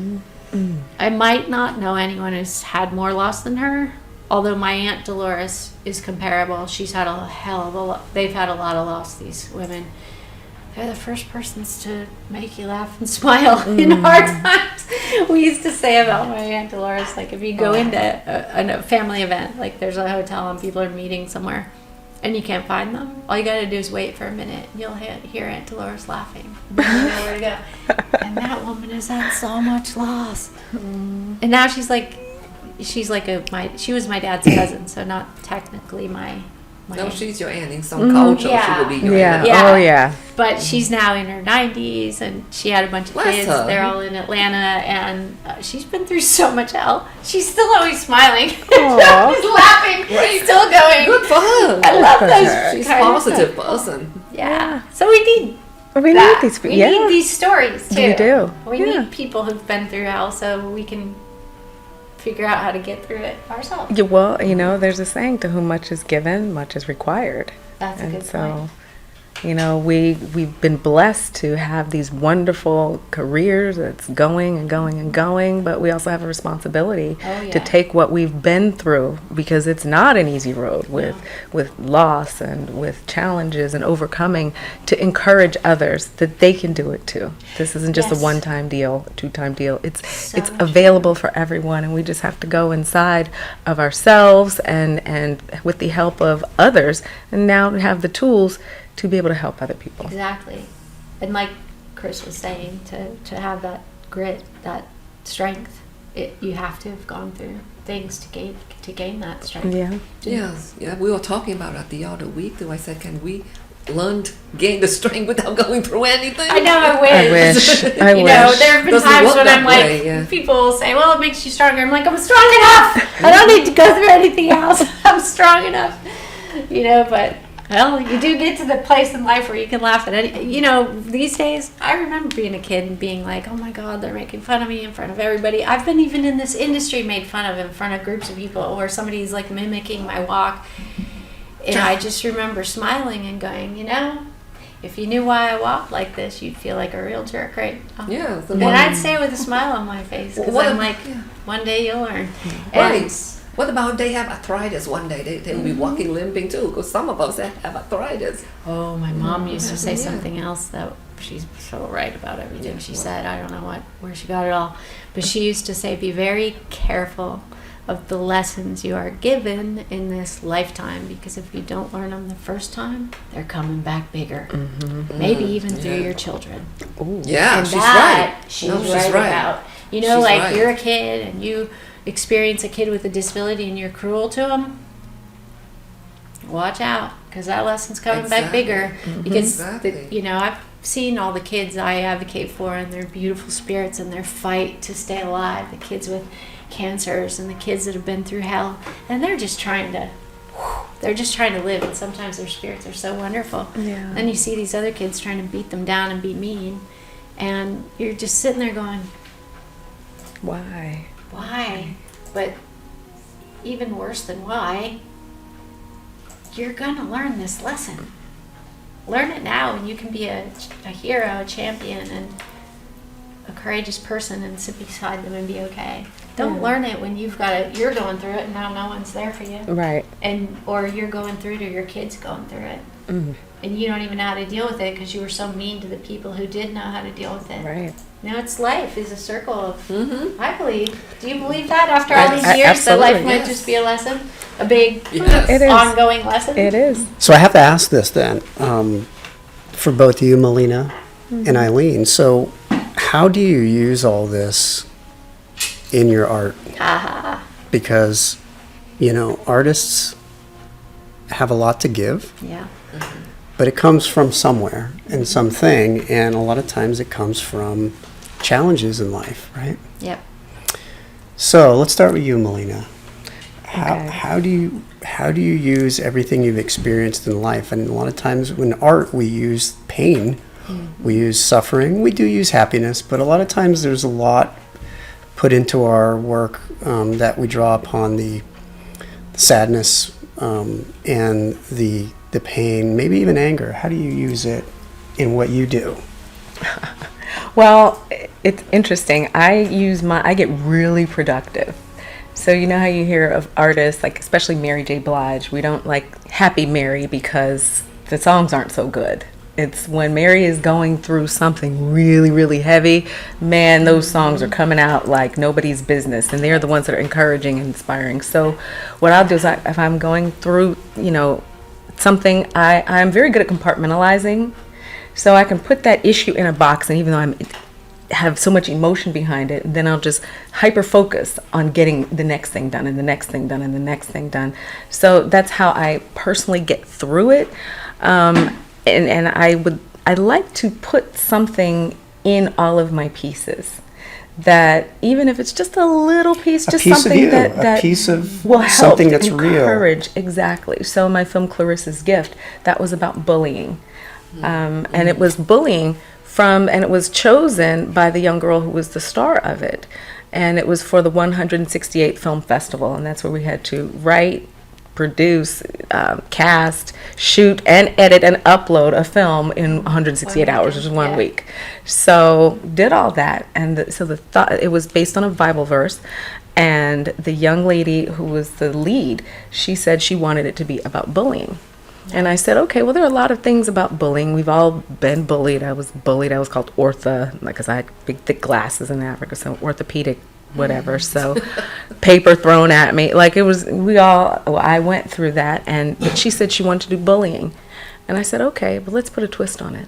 I might not know anyone who's had more loss than her, although my Aunt Dolores is comparable. She's had a hell of a lot. They've had a lot of loss, these women. They're the first persons to make you laugh and smile in hard times. We used to say about my Aunt Dolores, like if you go into a family event, like there's a hotel and people are meeting somewhere and you can't find them, all you got to do is wait for a minute and you'll hear Aunt Dolores laughing. You know where to go. And that woman has had so much loss. And now she was my dad's cousin, so not technically my No, she's your aunt in some culture. She will be your aunt. Oh, yeah. But she's now in her 90s, and she had a bunch of kids. They're all in Atlanta, and she's been through so much hell. She's still always smiling. She's laughing. Right. Still going. Good for her. I love those. She's a positive person. Yeah. So we need We that. need these. We need these stories, too. We do. We need people who've been through hell so we can figure out how to get through it ourselves. Yeah, well, there's a saying, to whom much is given, much is required. That's a good point. We've been blessed to have these wonderful careers that's going and going and going, but we also have a responsibility to take what we've been through, because it's not an easy road with loss and with challenges and overcoming, to encourage others that they can do it too. This isn't just a one-time deal, two-time deal. It's available for everyone, and we just have to go inside of ourselves and with the help of others, and now have the tools to be able to help other people. Exactly. And like Chris was saying, to have that grit, that strength, you have to have gone through things to gain that strength. Yeah. Yes. Yeah. We were talking about it the other week. I said, can we learn to gain the strength without going through anything? I know. I wish. I wish. There have been times when I'm like, people will say, well, it makes you stronger. I'm like, I'm strong enough. I don't need to go through anything else. I'm strong enough. But well, you do get to the place in life where you can laugh at any. These days, I remember being a kid and being like, oh my God, they're making fun of me in front of everybody. I've been even in this industry made fun of in front of groups of people, where somebody's like mimicking my walk. And I just remember smiling and going, if you knew why I walked like this, you'd feel like a real jerk, right? Yeah. And I'd say it with a smile on my face, because I'm like, one day you'll learn. Right. What about they have arthritis one day? They'll be walking limping too, because some of us have arthritis. Oh, my mom used to say something else that she's so right about everything she said. I don't know where she got it all. But she used to say, be very careful of the lessons you are given in this lifetime, because if you don't learn them the first time, they're coming back bigger. Maybe even through your children. Ooh. Yeah, and she's right. She's right about. You're a kid and you experience a kid with a disability and you're cruel to them, watch out, because that lesson's coming back bigger. Because, I've seen all the kids I advocate for and their beautiful spirits and their fight to stay alive, the kids with cancers and the kids that have been through hell, and they're just trying to live, and sometimes their spirits are so wonderful. Yeah. Then you see these other kids trying to beat them down and be mean, and you're just sitting there going, Why? But even worse than why, you're gonna learn this lesson. Learn it now, and you can be a hero, a champion, and a courageous person, and sit beside them and be okay. Don't learn it when you're going through it and now no one's there for you. Right. Or you're going through it, or your kid's going through it. Mm. And you don't even know how to deal with it because you were so mean to the people who did know how to deal with it. Right. It's life is a circle of, I believe. Do you believe that after all these years that life might just be a lesson? A big It is. ongoing lesson? It is. So I have to ask this then, for both you, Millena and Eileen. So how do you use all this in your art? Because, artists have a lot to give, Yeah. but it comes from somewhere and something, and a lot of times it comes from challenges in life, right? Yep. So let's start with you, Millena. Okay. How do you use everything you've experienced in life? And a lot of times in art we use pain, we use suffering, we do use happiness, but a lot of times there's a lot put into our work that we draw upon the sadness and the pain, maybe even anger. How do you use it in what you do? Well, it's interesting. I get really productive. So you know how you hear of artists, like especially Mary J. Blige, we don't like Happy Mary because the songs aren't so good. It's when Mary is going through something really, really heavy, man, those songs are coming out like nobody's business, and they're the ones that are encouraging and inspiring. So what I'll do is if I'm going through, something, I'm very good at compartmentalizing. So I can put that issue in a box, and even though have so much emotion behind it, then I'll just hyper focus on getting the next thing done and the next thing done and the next thing done. So that's how I personally get through it. And I like to put something in all of my pieces, that even if it's just a little piece, just piece something of that a piece of will help something that's real. Encourage, exactly. So my film Clarissa's Gift, that was about bullying, and it was bullying and it was chosen by the young girl who was the star of it, and it was for the 168th Film Festival, and that's where we had to write, produce, cast, shoot, and edit and upload a film in 168 hours, which is 1 week. So did all that, and it was based on a Bible verse, and the young lady who was the lead, she said she wanted it to be about bullying. And I said, okay, well, there are a lot of things about bullying. We've all been bullied. I was bullied. I was called ortho, because I had big, thick glasses in Africa, so orthopedic, whatever. So paper thrown at me. I went through that. But she said she wanted to do bullying. And I said, okay, but let's put a twist on it.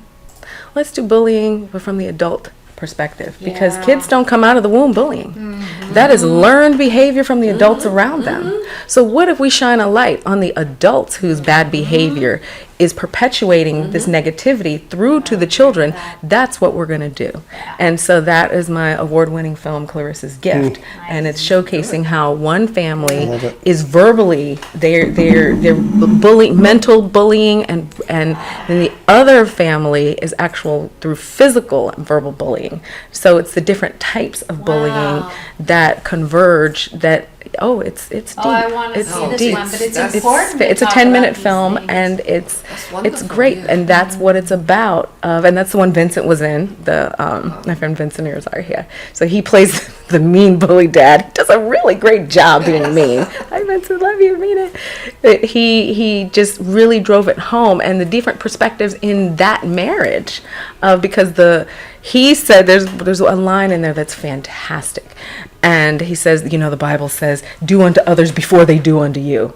Let's do bullying, but from the adult perspective, because kids don't come out of the womb bullying. That is learned behavior from the adults around them. So what if we shine a light on the adults whose bad behavior is perpetuating this negativity through to the children? That's what we're going to do. And so that is my award-winning film Clarissa's Gift, and it's showcasing how one family is verbally they're mental bullying, and then the other family is actual through physical and verbal bullying. So it's the different types of bullying that converge. It's deep. I want to see this one, but it's important. It's a 10-minute film, and it's great, and that's what it's about. And that's the one Vincent was in. My friend Vincent is here, so he plays the mean bully dad. He does a really great job being mean. Hi Vincent, love you, mean it. But he just really drove it home, and the different perspectives in that marriage, because he said there's a line in there that's fantastic. And he says, the Bible says, do unto others before they do unto you.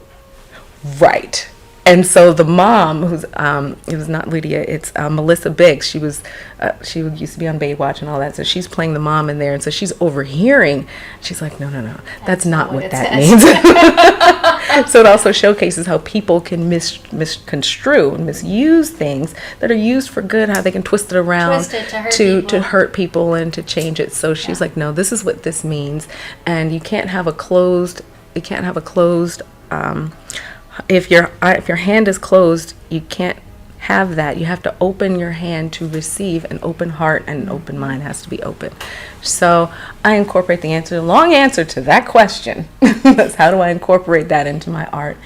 Right. And so the mom, who's it was not Lydia, it's Melissa Biggs. She used to be on Baywatch and all that. So she's playing the mom in there, and so she's overhearing. She's like, no, that's not what that means. So it also showcases how people can misconstrue and misuse things that are used for good, how they can twist it around Twist it to hurt to people. hurt people and to change it. So she's like, no, this is what this means, and you can't have a closed. If your hand is closed, you can't have that. You have to open your hand to receive. An open heart and an open mind has to be open. So I incorporate the long answer to that question. That's how do I incorporate that into my art,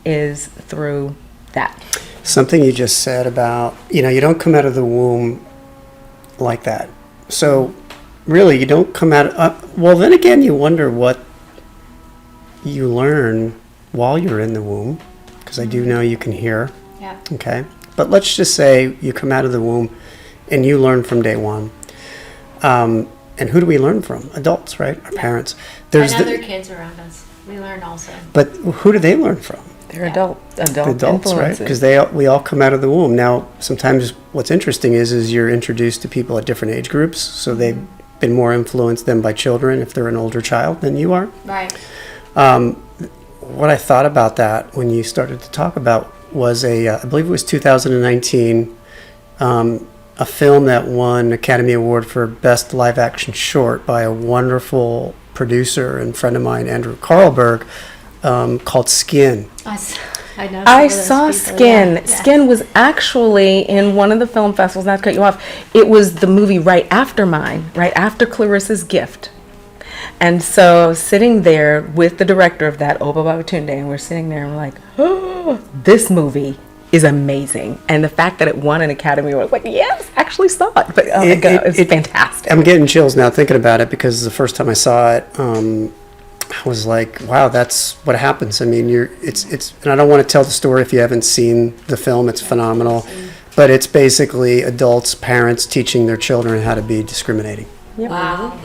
is through that. Something you just said about, you don't come out of the womb like that. So really, you don't come out, well, then again, you wonder what you learn while you're in the womb, because I do know you can hear. Yeah. Okay. But let's just say you come out of the womb and you learn from day one. And who do we learn from? Adults, right? Our parents. And other kids around us. We learn also. But who do they learn from? They're Adults, influences. right? Because we all come out of the womb. Now, sometimes what's interesting is you're introduced to people at different age groups, so they've been more influenced than by children if they're an older child than you are. Right. What I thought about that when you started to talk about was I believe it was 2019, a film that won Academy Award for Best Live Action Short by a wonderful producer and friend of mine, Andrew Carlberg, called Skin. I know. I saw Skin. Yeah. Skin was actually in one of the film festivals, not to cut you off. It was the movie right after mine, right after Clarissa's Gift. And so sitting there with the director of that, Oba Babatunde, and we're sitting there and we're like, oh, this movie is amazing. And the fact that it won an Academy Award, like, yes, actually saw it. But oh my God, it's fantastic. I'm getting chills now thinking about it, because the first time I saw it, I was like, wow, that's what happens. I mean, and I don't want to tell the story if you haven't seen the film. It's phenomenal. But it's basically adults, parents teaching their children how to be discriminating. Yep. Wow.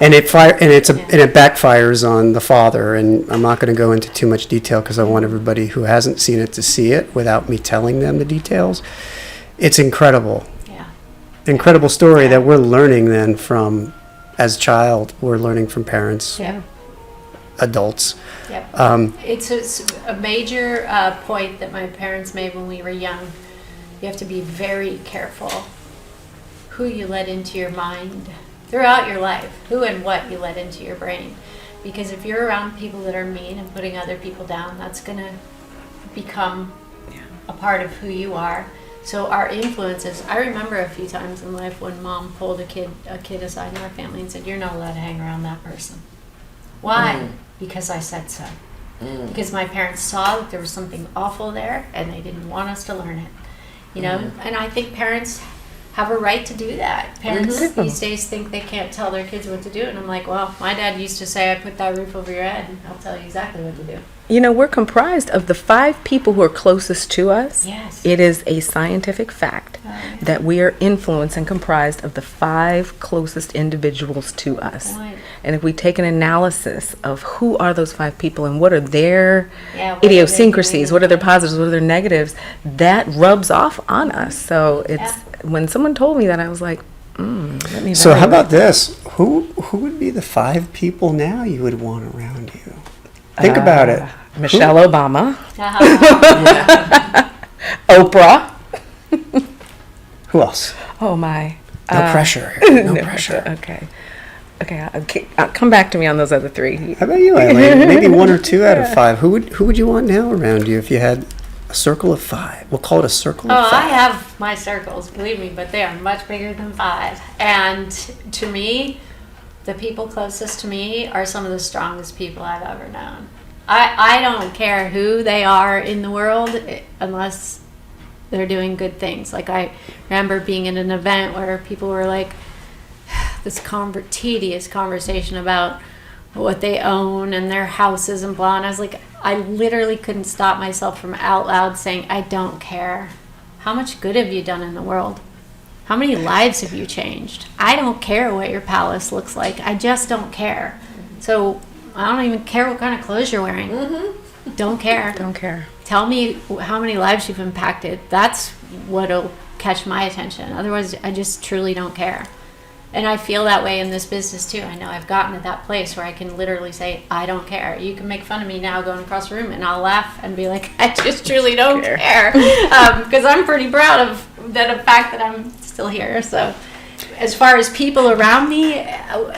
And it backfires on the father, and I'm not going to go into too much detail because I want everybody who hasn't seen it to see it without me telling them the details. It's incredible. Yeah. Incredible story that we're learning then from, as a child, we're learning from parents, Yeah. adults. Yep. It's a major point that my parents made when we were young. You have to be very careful who you let into your mind throughout your life, who and what you let into your brain. Because if you're around people that are mean and putting other people down, that's going to become a part of who you are. So our influences, I remember a few times in life when mom pulled a kid aside in our family and said, you're not allowed to hang around that person. Why? Because I said so. Because my parents saw that there was something awful there and they didn't want us to learn it. And I think parents have a right to do that. Parents these days think they can't tell their kids what to do, and I'm like, well, my dad used to say, I put that roof over your head and I'll tell you exactly what to do. We're comprised of the 5 people who are closest to us. Yes. It is a scientific fact that we are influenced and comprised of the 5 closest individuals to us. Right. And if we take an analysis of who are those 5 people and what are their what are they idiosyncrasies, doing? what are their positives, what are their negatives, that rubs off on us. So it's when someone told me that, I was like, let me So how evaluate about this? Who would be the 5 people now you would want around you? Think about it. Michelle Obama, Uh-huh. Oprah. Who else? Oh my. No pressure. No pressure. Okay. Come back to me on those other 3. How about you, Eileen? Maybe 1 or 2 out of 5. Who would you want now around you if you had a circle of 5? We'll call it a circle of 5. I have my circles, believe me, but they are much bigger than 5. And to me, the people closest to me are some of the strongest people I've ever known. I don't care who they are in the world unless they're doing good things. Like I remember being in an event where people were like, this tedious conversation about what they own and their houses and blah. And I was like, I literally couldn't stop myself from out loud saying, I don't care. How much good have you done in the world? How many lives have you changed? I don't care what your palace looks like. I just don't care. So I don't even care what kind of clothes you're wearing. Don't care. Don't care. Tell me how many lives you've impacted. That's what'll catch my attention. Otherwise, I just truly don't care. And I feel that way in this business too. I know I've gotten to that place where I can literally say, I don't care. You can make fun of me now going across the room and I'll laugh and be like, I just truly don't care. Because I'm pretty proud of the fact that I'm still here. So as far as people around me,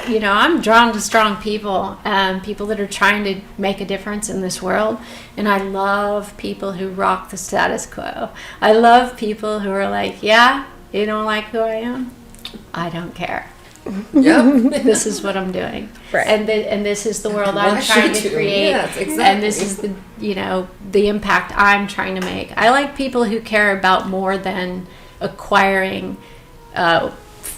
you know, I'm drawn to strong people, people that are trying to make a difference in this world. And I love people who rock the status quo. I love people who are like, yeah, you don't like who I am? I don't care. Yep. This is what I'm doing. Right. And this is the world I'm Why trying should to you? create. Yes, exactly. And this is the, you know, the impact I'm trying to make. I like people who care about more than acquiring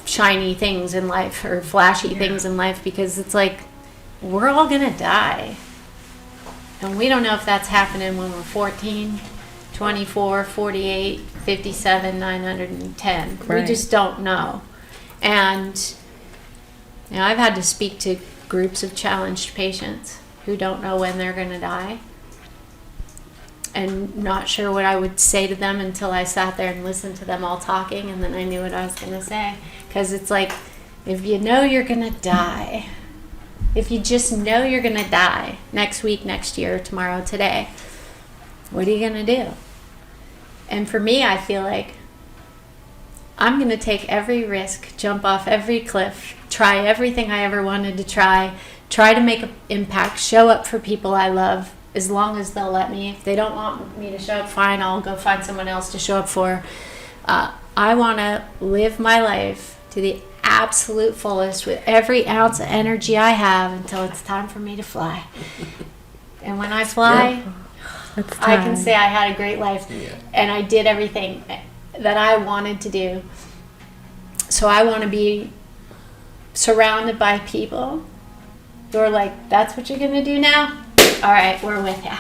shiny things in life or flashy things in life, because it's like, we're all gonna die. And we don't know if that's happening when we're 14, 24, 48, 57, 910. We Right. just don't know. And you know, I've had to speak to groups of challenged patients who don't know when they're going to die, and not sure what I would say to them until I sat there and listened to them all talking, and then I knew what I was going to say. Because it's like, if you know you're going to die, if you just know you're going to die next week, next year, tomorrow, today, what are you going to do? And for me, I feel like I'm going to take every risk, jump off every cliff, try everything I ever wanted to try to make an impact, show up for people I love, as long as they'll let me. If they don't want me to show up, fine, I'll go find someone else to show up for. I want to live my life to the absolute fullest with every ounce of energy I have until it's time for me to fly. And when I fly, I can say I had a great life, and I did everything that I wanted to do. So I want to be surrounded by people who are like, that's what you're going to do now? All right, we're with you.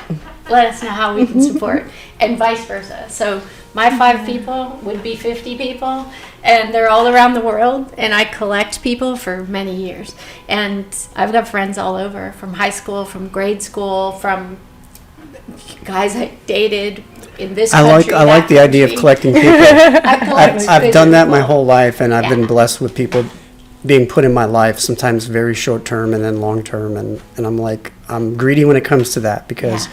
Let us know how we can support, and vice versa. So my 5 people would be 50 people, and they're all around the world, and I collect people for many years. And I've got friends all over, from high school, from grade school, from guys I dated in this country. I like the idea of collecting people. I've done that my people. whole life, and I've Yeah. been blessed with people being put in my life, sometimes very short term and then long term, and I'm like, I'm greedy when it comes to that, because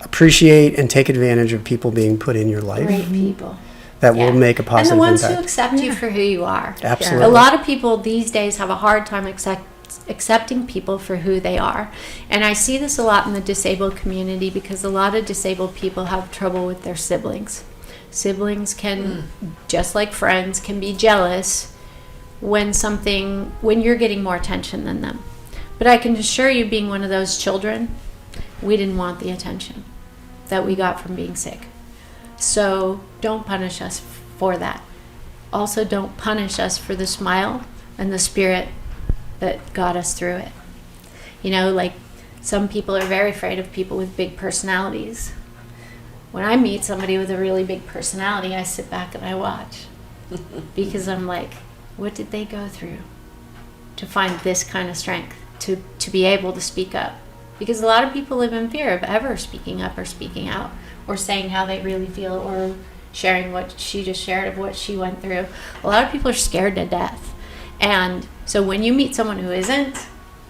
appreciate and take advantage of people being put in your life Great people. that Yeah. will make a And positive the ones who impact. accept you for who you are. Absolutely. A lot of people these days have a hard time accepting people for who they are. And I see this a lot in the disabled community, because a lot of disabled people have trouble with their siblings. Siblings can, just like friends, can be jealous when you're getting more attention than them. But I can assure you, being one of those children, we didn't want the attention that we got from being sick. So don't punish us for that. Also, don't punish us for the smile and the spirit that got us through it. You know, like, some people are very afraid of people with big personalities. When I meet somebody with a really big personality, I sit back and I watch. Because I'm like, what did they go through to find this kind of strength to be able to speak up? Because a lot of people live in fear of ever speaking up or speaking out or saying how they really feel or sharing what she just shared of what she went through. A lot of people are scared to death. And so when you meet someone who isn't,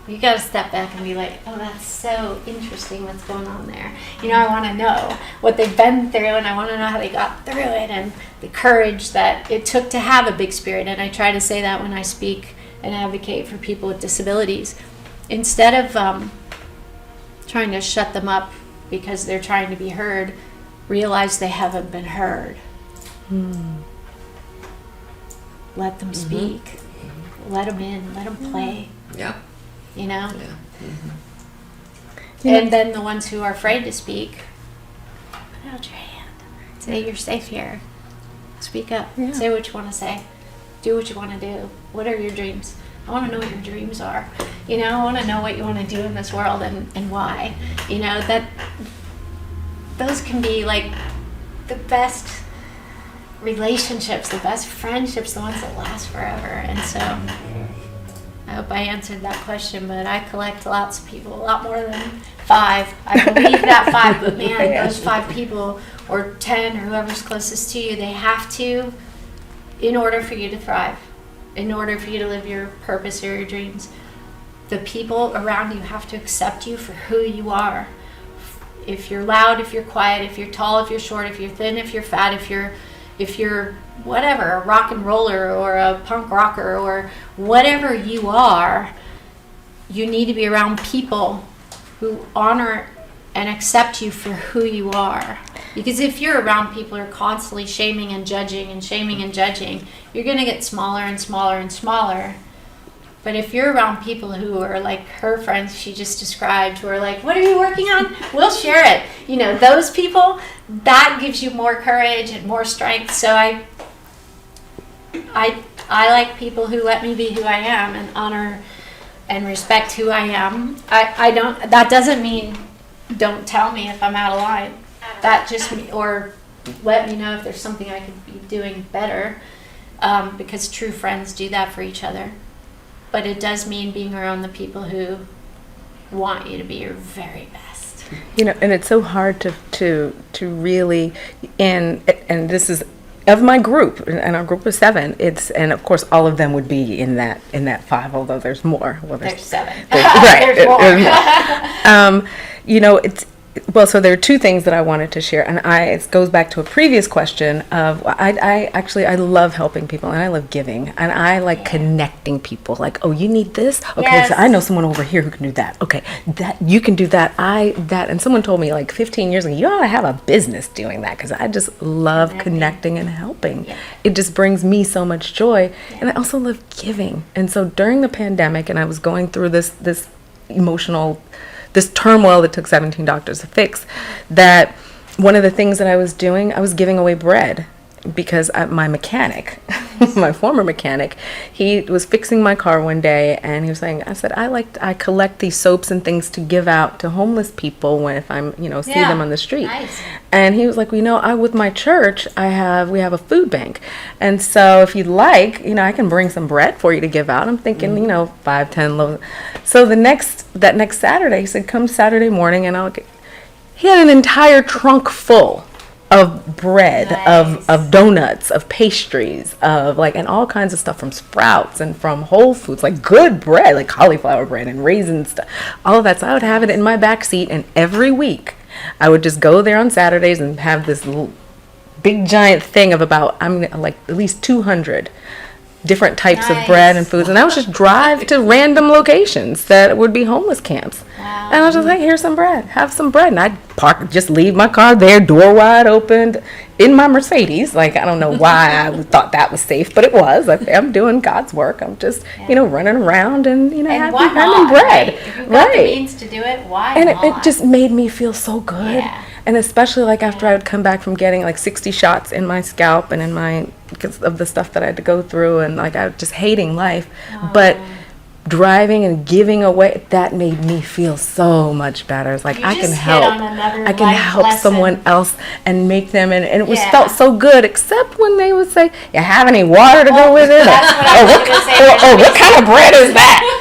you got to step back and be like, oh, that's so interesting what's going on there. You know, I want to know what they've been through, and I want to know how they got through it, and the courage that it took to have a big spirit. And I try to say that when I speak and advocate for people with disabilities. Instead of trying to shut them up because they're trying to be heard, realize they haven't been heard. Let them speak. Let them in. Let them play. Yeah. You know? Yeah. And then the ones who are afraid to speak, put out your hand. Say you're safe here. Speak up. Say what you want to say. Do what you want to do. What are your dreams? I want to know what your dreams are. You know, I want to know what you want to do in this world and why. You know, that those can be like the best relationships, the best friendships, the ones that last forever. And so I hope I answered that question, but I collect lots of people, a lot more than 5. I believe that 5, but man, those 5 people or 10 or whoever's closest to you, they have to, in order for you to thrive. in order for you to live your purpose or your dreams, the people around you have to accept you for who you are. If you're loud, if you're quiet, if you're tall, if you're short, if you're thin, if you're fat, if you're whatever, a rock and roller or a punk rocker or whatever you are, you need to be around people who honor and accept you for who you are. Because if you're around people who are constantly shaming and judging and shaming and judging, you're going to get smaller and smaller and smaller. But if you're around people who are like her friends she just described, who are like, what are you working on? We'll share it. You know, those people, that gives you more courage and more strength. So I like people who let me be who I am and honor and respect who I am. That doesn't mean don't tell me if I'm out of line. That just, or let me know if there's something I could be doing better, because true friends do that for each other. But it does mean being around the people who want you to be your very best. You know, and it's so hard to really, and this is of my group, and our group of 7. And of course all of them would be in that 5, although there's more. Well, There's 7. Right. There's more. You know, well, so there are 2 things that I wanted to share, and it goes back to a previous question of I love helping people, and I love giving, and I like connecting people. Like, oh, you need this? Okay, Yes. so I know someone over here who can do that. Okay, that you can do that. And someone told me like 15 years ago, you ought to have a business doing that, because I just love connecting and helping. Yeah. It just brings me so much joy, and I also love giving. And so during the pandemic, and I was going through this emotional, this turmoil that took 17 doctors to fix, that one of the things that I was doing, I was giving away bread, because my mechanic, my former mechanic, he was fixing my car one day, and he was saying, I collect these soaps and things to give out to homeless people if I'm, see them on the street. Nice. And he was like, with my church, we have a food bank. And so if you'd like, I can bring some bread for you to give out. I'm thinking, 5, 10 loaves. So that next Saturday, he said, come Saturday morning and he had an entire trunk full of bread, Nice. of donuts, of pastries, and all kinds of stuff from Sprouts and from Whole Foods, like good bread, like cauliflower bread and raisin stuff, all of that. So I would have it in my back seat, and every week I would just go there on Saturdays and have this little big giant thing of at least 200 different types of bread and foods, and I would just drive to random locations that would be homeless camps. Wow. And I was just like, here's some bread, have some bread. And I'd just leave my car there, door wide open, in my Mercedes. Like, I don't know why I thought that was safe, but it was. I'm doing God's work. I'm just, running around and, And why having not, bread. right? If you've got the means to do it, why And not? it just made me feel so good. Yeah. And especially after I would come back from getting 60 shots in my scalp and because of the stuff that I had to go through, and I was just hating life. But driving and giving away, that made me feel so much better. It's like You I just can hit help. on another I can life help lesson. someone else and make them, and it was Yeah. felt so good, except when they would say, you have any water to go with it? That's what I was gonna say. What kind of bread is that?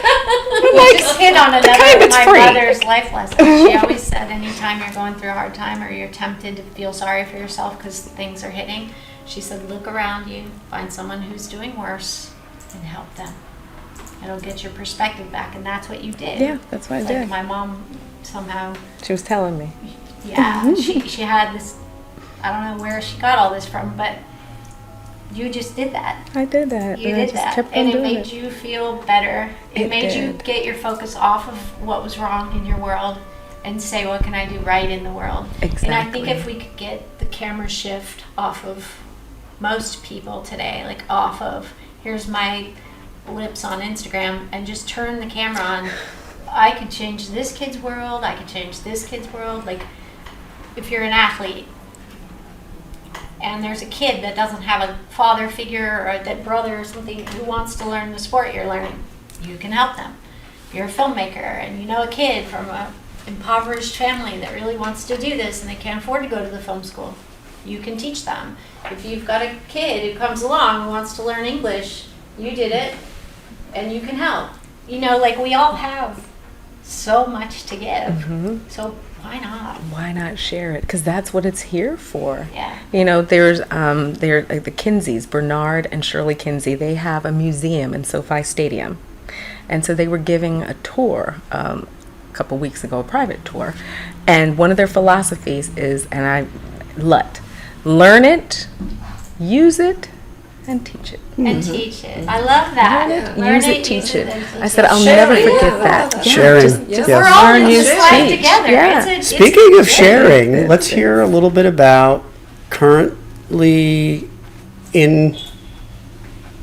You just hit on another kind of that's my free. mother's life lessons. She always said, anytime you're going through a hard time or you're tempted to feel sorry for yourself because things are hitting, she said, look around you, find someone who's doing worse, and help them. It'll get your perspective back, and that's what you did. Yeah, that's what I did. My mom somehow, She was telling me. yeah, she had this, I don't know where she got all this from, but you just did that. I did that. You and I did just that, kept on and it doing made you feel better. It made you did. get your focus off of what was wrong in your world and say, what can I do right in the world? And I think Exactly. if we could get the camera shift off of most people today, off of, here's my lips on Instagram, and just turn the camera on, I could change this kid's world, I could change this kid's world. If you're an athlete, and there's a kid that doesn't have a father figure or that brother or something who wants to learn the sport you're learning, you can help them. You're a filmmaker and you know a kid from an impoverished family that really wants to do this and they can't afford to go to the film school, you can teach them. If you've got a kid who comes along who wants to learn English, you did it and you can help. We all have so much to give. Mm-hmm. So why not? Why not share it? Because that's what it's here for. Yeah. You know, there's like the Kinseys, Bernard and Shirley Kinsey. They have a museum in SoFi Stadium, and so they were giving a tour a couple weeks ago, a private tour, and one of their philosophies is, and learn it, use it, and teach it. And teach it. I love that. Learn Use it, it, teach it. and I said I'll Share never it. forget Yeah, that. yeah. Sharing. Just Yeah. we're all learn, in use, this life teach. together. Yeah. Speaking of sharing, let's hear a little bit about currently in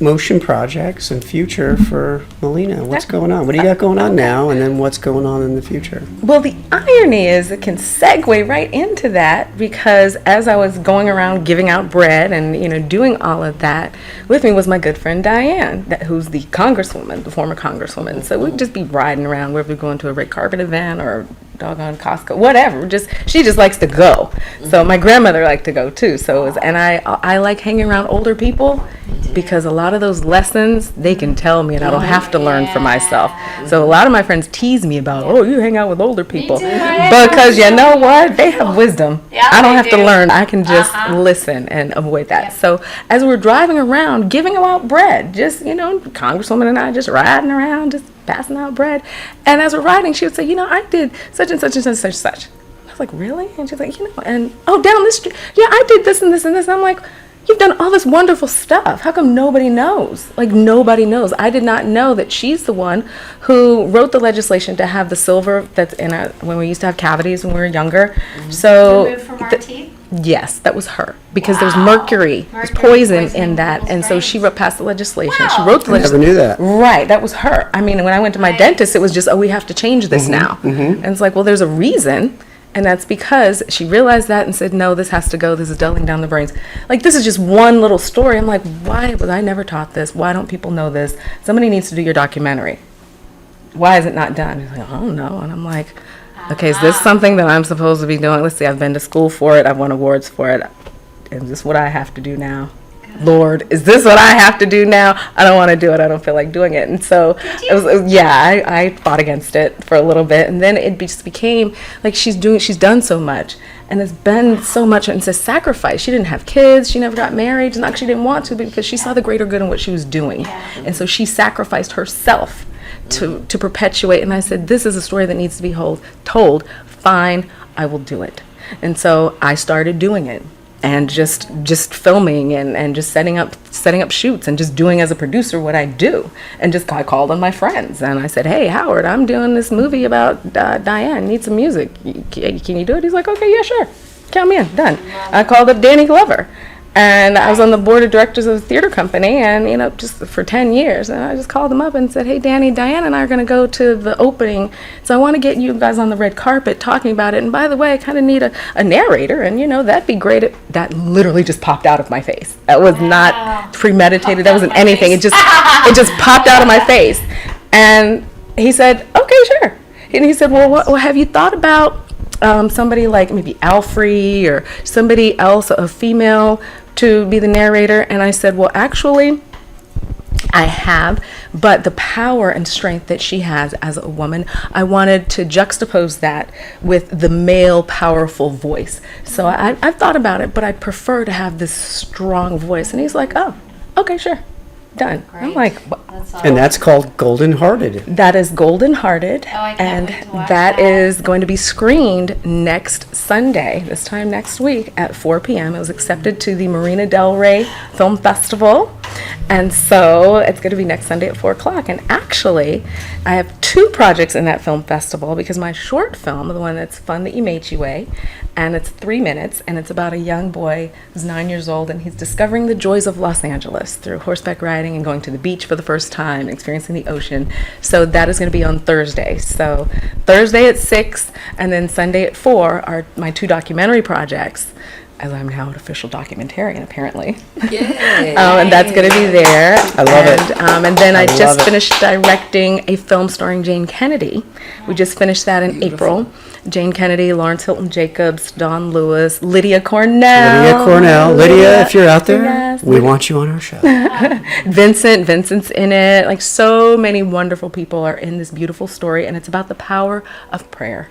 motion projects and future for Millena. What's going on? What do you got going on now, and then what's going on in the future? Well, the irony is it can segue right into that, because as I was going around giving out bread and, you know, doing all of that, with me was my good friend Diane, who's the congresswoman, the former congresswoman. So we'd just be riding around, whether we're going to a red carpet event or doggone Costco, whatever. She just likes to go. So my grandmother liked to go too. So it was, and I like hanging around older people, because a lot of those lessons they can tell me and I don't have to learn for myself. So a lot of my friends tease me about, oh, you hang out with older people, because you know what, they have wisdom. Yeah, I don't they have to do. learn. I can just listen and avoid that. Yep. So as we're driving around giving out bread, just, you know, Congresswoman and I just riding around, just passing out bread. And as we're riding, she would say, you know, I did such and such and such and such and such. I was like, really? And she's like, you know, and oh, down this street, yeah, I did this and this and this. And I'm like, you've done all this wonderful stuff. How come nobody knows? Like, nobody knows. I did not know that she's the one who wrote the legislation to have the silver that's in when we used to have cavities when we were younger. So Removed from our teeth? yes, that was her, because there's Wow. mercury, there's Mercury poison poisoning in that, people's and so she brains. passed the legislation. Wow. She wrote the I never legislation. knew that. Right, that was her. I mean, when I went to my Right. dentist, it was just, oh, we have to change this now. And it's like, well, there's a reason, and that's because she realized that and said, no, this has to go. This is dulling down the brains. Like, this is just one little story. I'm like, why was I never taught this? Why don't people know this? Somebody needs to do your documentary. Why is it not done? He's like, I don't know. And I'm like, okay, is this something that I'm supposed to be doing? Let's see, I've been to school for it. I've won awards for it. Is this what I have to do now? Lord, is this what I have to do now? I don't want to do it. I don't feel like doing it. And so, I fought against it for a little bit. And then it just became like she's done so much. And it's been so much, and it's a sacrifice. She didn't have kids. She never got married. It's not 'cause she didn't want to, because she saw the greater good in what she was doing. And so she sacrificed herself to perpetuate. And I said, this is a story that needs to be told. Fine, I will do it. And so I started doing it, and just filming and just setting up shoots and just doing as a producer what I do. And I called on my friends and I said, hey, Howard, I'm doing this movie about Diane, need some music. Can you do it? He's like, okay, yeah, sure. Count me in, done. I called up Danny Glover. And I was on the board of directors of the theater company, and, you know, just for 10 years. And I just called him up and said, hey, Danny, Diane and I are going to go to the opening. So I want to get you guys on the red carpet talking about it. And by the way, I kind of need a narrator. And, you know, that'd be great. That literally just popped out of my face. That was not premeditated. That wasn't anything. It just popped out of my face. And he said, okay, sure. And he said, well, have you thought about somebody like maybe Alfrey or somebody else, a female, to be the narrator? And I said, well, actually, I have, but the power and strength that she has as a woman, I wanted to juxtapose that with the male powerful voice. So I've thought about it, but I prefer to have this strong voice. And he's like, oh, okay, sure. Done. I'm like, what? And that's called Golden Hearted. That is Golden Hearted, I can't and wait to watch that that. is going to be screened next Sunday, this time next week at 4 p.m. It was accepted to the Marina Del Rey Film Festival, and so it's going to be next Sunday at 4 o'clock. And actually, I have 2 projects in that film festival, because my short film, the one that's Fun the Imechi Way, and it's 3 minutes, and it's about a young boy who's 9 years old, and he's discovering the joys of Los Angeles through horseback riding and going to the beach for the first time, experiencing the ocean. So that is going to be on Thursday. So Thursday at 6, and then Sunday at 4 are my 2 documentary projects. as I'm now an official documentarian, apparently. Yay. And that's going to be there. I love it. And then I love just it. finished directing a film starring Jane Kennedy. We just finished that in April. Jane Kennedy, Lawrence Hilton Jacobs, Don Lewis, Lydia Cornell. Lydia Cornell. Lydia, if you're out there, Yes. we want you on our show. Vincent's in it. Like, so many wonderful people are in this beautiful story, and it's about the power of prayer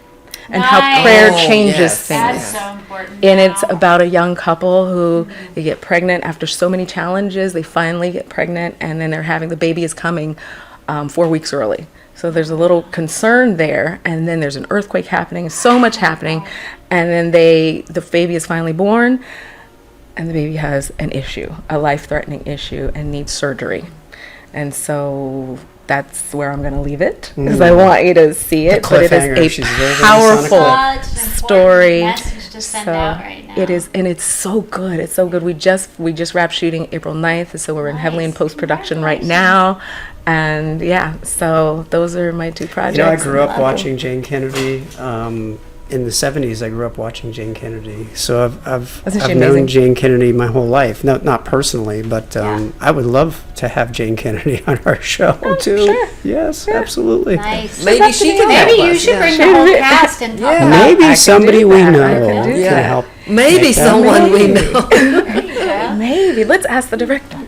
and how Nice. prayer Oh, changes yes. things. That's so important. And it's about a young couple who they get pregnant after so many challenges. They finally get pregnant, and then the baby is coming 4 weeks early. So there's a little concern there, and then there's an earthquake happening, so much happening, and then the baby is finally born, and the baby has an issue, a life-threatening issue, and needs surgery. And so that's where I'm going to leave it, because I want you to see it. But it cliffhanger. is She's a very, very powerful Such an important story. message to send out right now. It is, and it's so good. It's so good. We just wrapped shooting April 9th, so we're heavily in Nice. post-production right now. And yeah, so those are my two projects. You know, I grew up watching Jane Kennedy. In the 70s, I grew up watching Jane Kennedy. So Isn't she I've amazing? known Jane Kennedy my whole life. No, not personally, but I would love to have Jane Kennedy on our show, too. sure. Yes, absolutely. Nice. Maybe she can help Maybe you us, should yeah. bring the whole cast and talk Yeah. about Maybe I can somebody do we that. know I can do can that. help. Maybe make that someone we movie. know. Yeah. Maybe. Let's ask the director.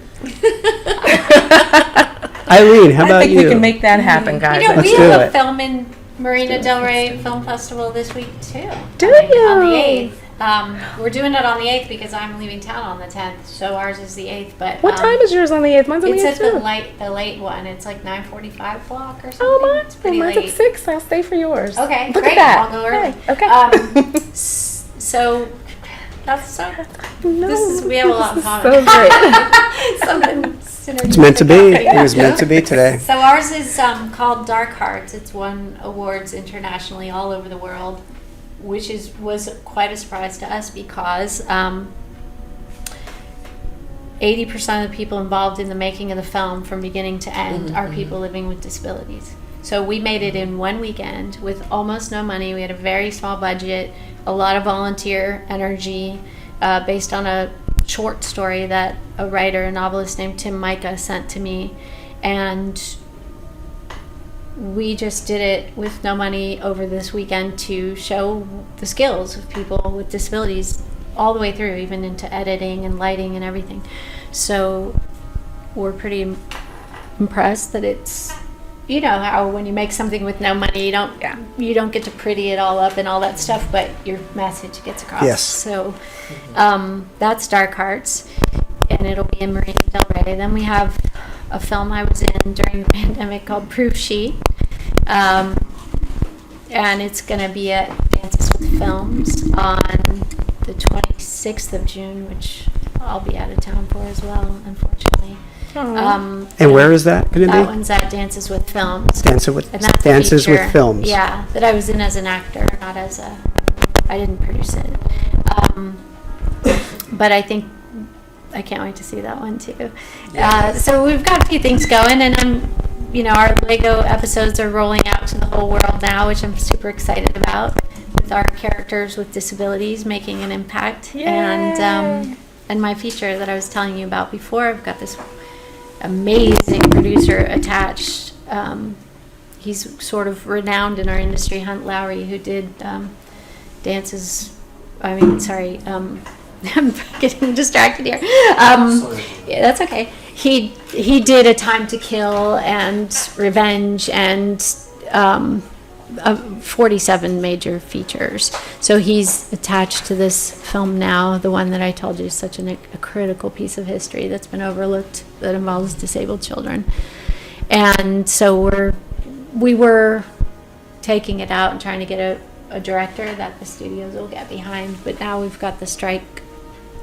Eileen, how I about think you? we can make that happen, guys. You know, Let's we do have a it. film in Marina Del Rey Film Festival this week too. Do On the you? 8th. We're doing it on the 8th because I'm leaving town on the 10th, so ours is the 8th. But What time is yours on the 8th? Mine's on the it's 8th at the too. late one. It's like 9:45 block or something. Oh, It's pretty mine's late. at 6. I'll stay for yours. Okay, Look great. at that. I'll go early. Hey, okay. So that's so. No, we have a lot in this is common. So great. Something It's meant to be. synergistic. It was meant to be today. So ours is called Dark Hearts. It's won awards internationally all over the world, which was quite a surprise to us because 80% of the people involved in the making of the film from beginning to end are people living with disabilities. So we made it in one weekend with almost no money. We had a very small budget, a lot of volunteer energy, based on a short story that a writer, a novelist named Tim Micah sent to me. And we just did it with no money over this weekend to show the skills of people with disabilities all the way through, even into editing and lighting and everything. So we're pretty impressed that it's, you know how when you make something with no money, you don't get to pretty it all up and all that stuff, but your message gets across. Yes. So that's Dark Hearts, and it'll be in Marina Del Rey. Then we have a film I was in during the pandemic called Proof Sheet, and it's going to be at Dances with Films on the 26th of June, which I'll be out of town for as well, unfortunately. And where is that going to That be? one's at Dances with Films. Dances with And that's a Dances feature, with Films. Yeah, that I was in as an actor, not as I didn't produce it. But I think I can't wait to see that one too. So we've got a few things going, and our Lego episodes are rolling out to the whole world now, which I'm super excited about, with our characters with disabilities making an impact. And my feature that I was telling you about before, I've got this amazing producer attached. He's sort of renowned in our industry, Hunt Lowry, who did I'm getting distracted here. Yeah, that's okay. He did A Time to Kill and Revenge and 47 major features. So he's attached to this film now, the one that I told you is such a critical piece of history that's been overlooked that involves disabled children. And so we were taking it out and trying to get a director that the studios will get behind, but now we've got the strike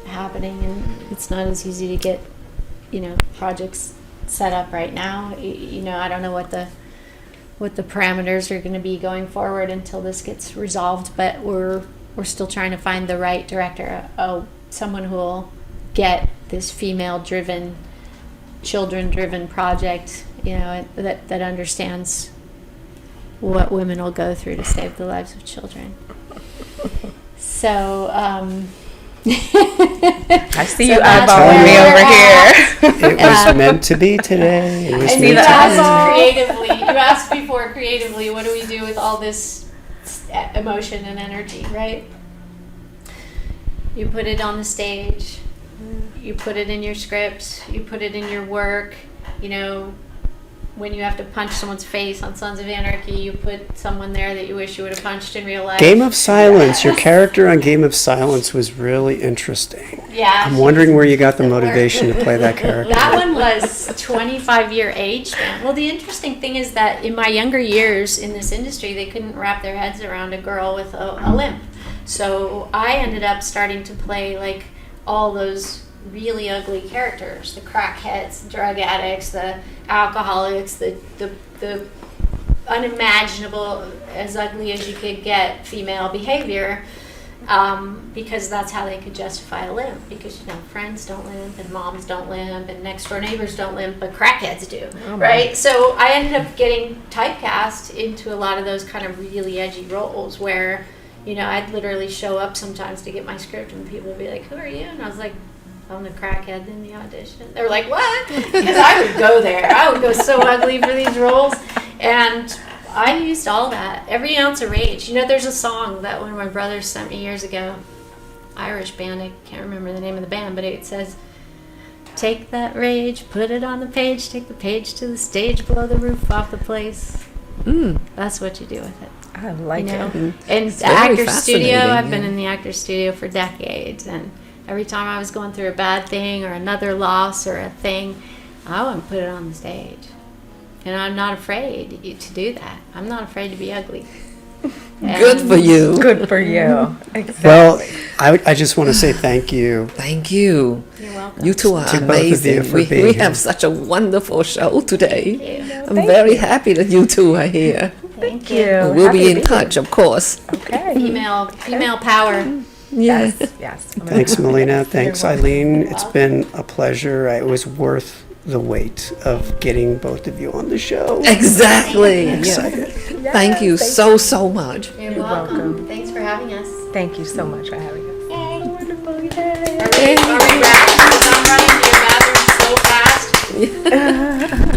happening and it's not as easy to get projects set up right now. I don't know what the parameters are going to be going forward until this gets resolved, but we're still trying to find the right director, someone who will get this female-driven, children-driven project, that understands what women will go through to save the lives of children. So I see So you that's eyeballing me where over we're here. It was meant to be today. It was And meant you to asked creatively. You asked before creatively, what do we do with all this emotion and energy, right? You put it on the stage. You put it in your scripts. You put it in your work. You know, when you have to punch someone's face on Sons of Anarchy, you put someone there that you wish you would have punched in real life. Game of Silence. Your character on Game of Silence was really interesting. Yeah. I'm wondering where you got the motivation to play that character. That one was 25-year age span. Well, the interesting thing is that in my younger years in this industry, they couldn't wrap their heads around a girl with a limp. So I ended up starting to play like all those really ugly characters, the crackheads, the drug addicts, the alcoholics, the unimaginable, as ugly as you could get female behavior, because that's how they could justify a limp, because, you know, friends don't limp and moms don't limp and next door neighbors don't limp, but crackheads do, right? So I ended up getting typecast into a lot of those kind of really edgy roles where, you know, I'd literally show up sometimes to get my script and people would be like, who are you? And I was like, I'm the crackhead in the audition. They were like, what? Because I would go there. I would go so ugly for these roles. And I used all that. Every ounce of rage. You know, there's a song that one of my brothers sent me years ago. Irish band. I can't remember the name of the band, but it says, take that rage, put it on the page, take the page to the stage, blow the roof off the place. That's what you do with it. I like You know? it. And the very actor's studio, fascinating, I've been yeah. in the actor's studio for decades, and every time I was going through a bad thing or another loss or a thing, I wouldn't put it on the stage. And I'm not afraid to do that. I'm not afraid to be ugly. Good for you. Good for you. Exactly. Well, I just want to say thank you. Thank you. You're welcome. You two are To both of you amazing. for We being here. have such a wonderful show today. Thank you. I'm very happy that you two are here. Thank you. you. We'll Happy be to in be touch, of course. Okay. Female power. Yes. Yes. Thanks, Millena. Thanks, You're welcome. Eileen. It's been a pleasure. It was worth the wait of getting both of you on the show. Exactly. I'm Yeah. excited. Thank you so much. You're You're welcome. welcome. Thanks for having us. Thank you so much for having us. Wonderful. Are we wrapping this on running to your bathroom so fast?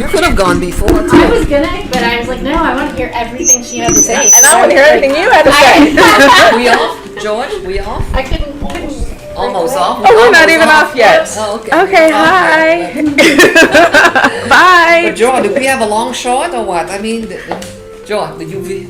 You could have gone before I too. was gonna, but I was like, no, I want to hear everything she had to say. And I want to hear everything you had to say. We off, George? We off? I couldn't. Almost off. Oh, we're not Almost even off yet. Oh, okay. Okay, hi. Bye. But George, do we have a long shot or what? I mean, George, the UV.